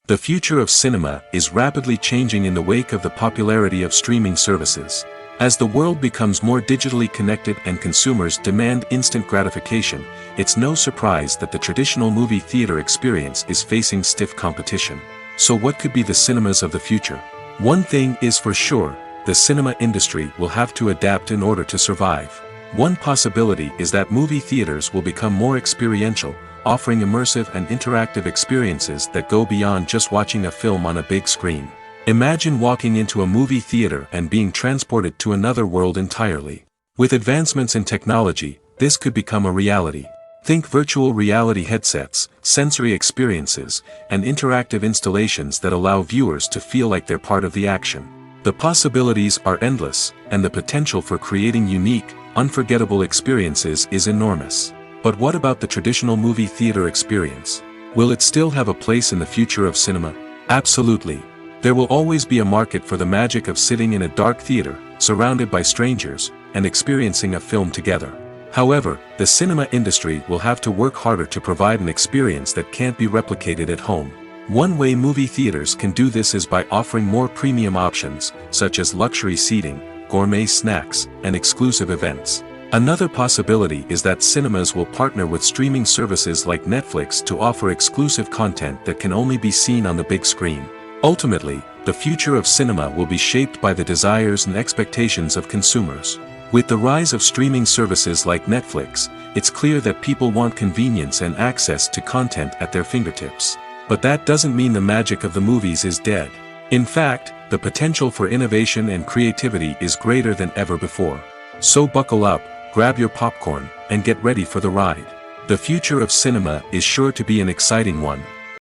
The future of cinema is rapidly changing in the wake of the popularity of streaming services. As the world becomes more digitally connected and consumers demand instant gratification, it's no surprise that the traditional movie theater experience is facing stiff competition. So what could be the cinemas of the future? One thing is for sure, the cinema industry will have to adapt in order to survive. One possibility is that movie theaters will become more experiential, offering immersive and interactive experiences that go beyond just watching a film on a big screen. Imagine walking into a movie theater and being transported to another world entirely. With advancements in technology, this could become a reality. Think virtual reality headsets, sensory experiences, and interactive installations that allow viewers to feel like they're part of the action. The possibilities are endless, and the potential for creating unique, unforgettable experiences is enormous. But what about the traditional movie theater experience? Will it still have a place in the future of cinema? Absolutely. There will always be a market for the magic of sitting in a dark theater, surrounded by strangers, and experiencing a film together. However, the cinema industry will have to work harder to provide an experience that can't be replicated at home. One way movie theaters can do this is by offering more premium options, such as luxury seating, gourmet snacks, and exclusive events. Another possibility is that cinemas will partner with streaming services like Netflix to offer exclusive content that can only be seen on the big screen. Ultimately, the future of cinema will be shaped by the desires and expectations of consumers. With the rise of streaming services like Netflix, it's clear that people want convenience and access to content at their fingertips. But that doesn't mean the magic of the movies is dead. In fact, the potential for innovation and creativity is greater than ever before. So buckle up, grab your popcorn, and get ready for the ride. The future of cinema is sure to be an exciting one.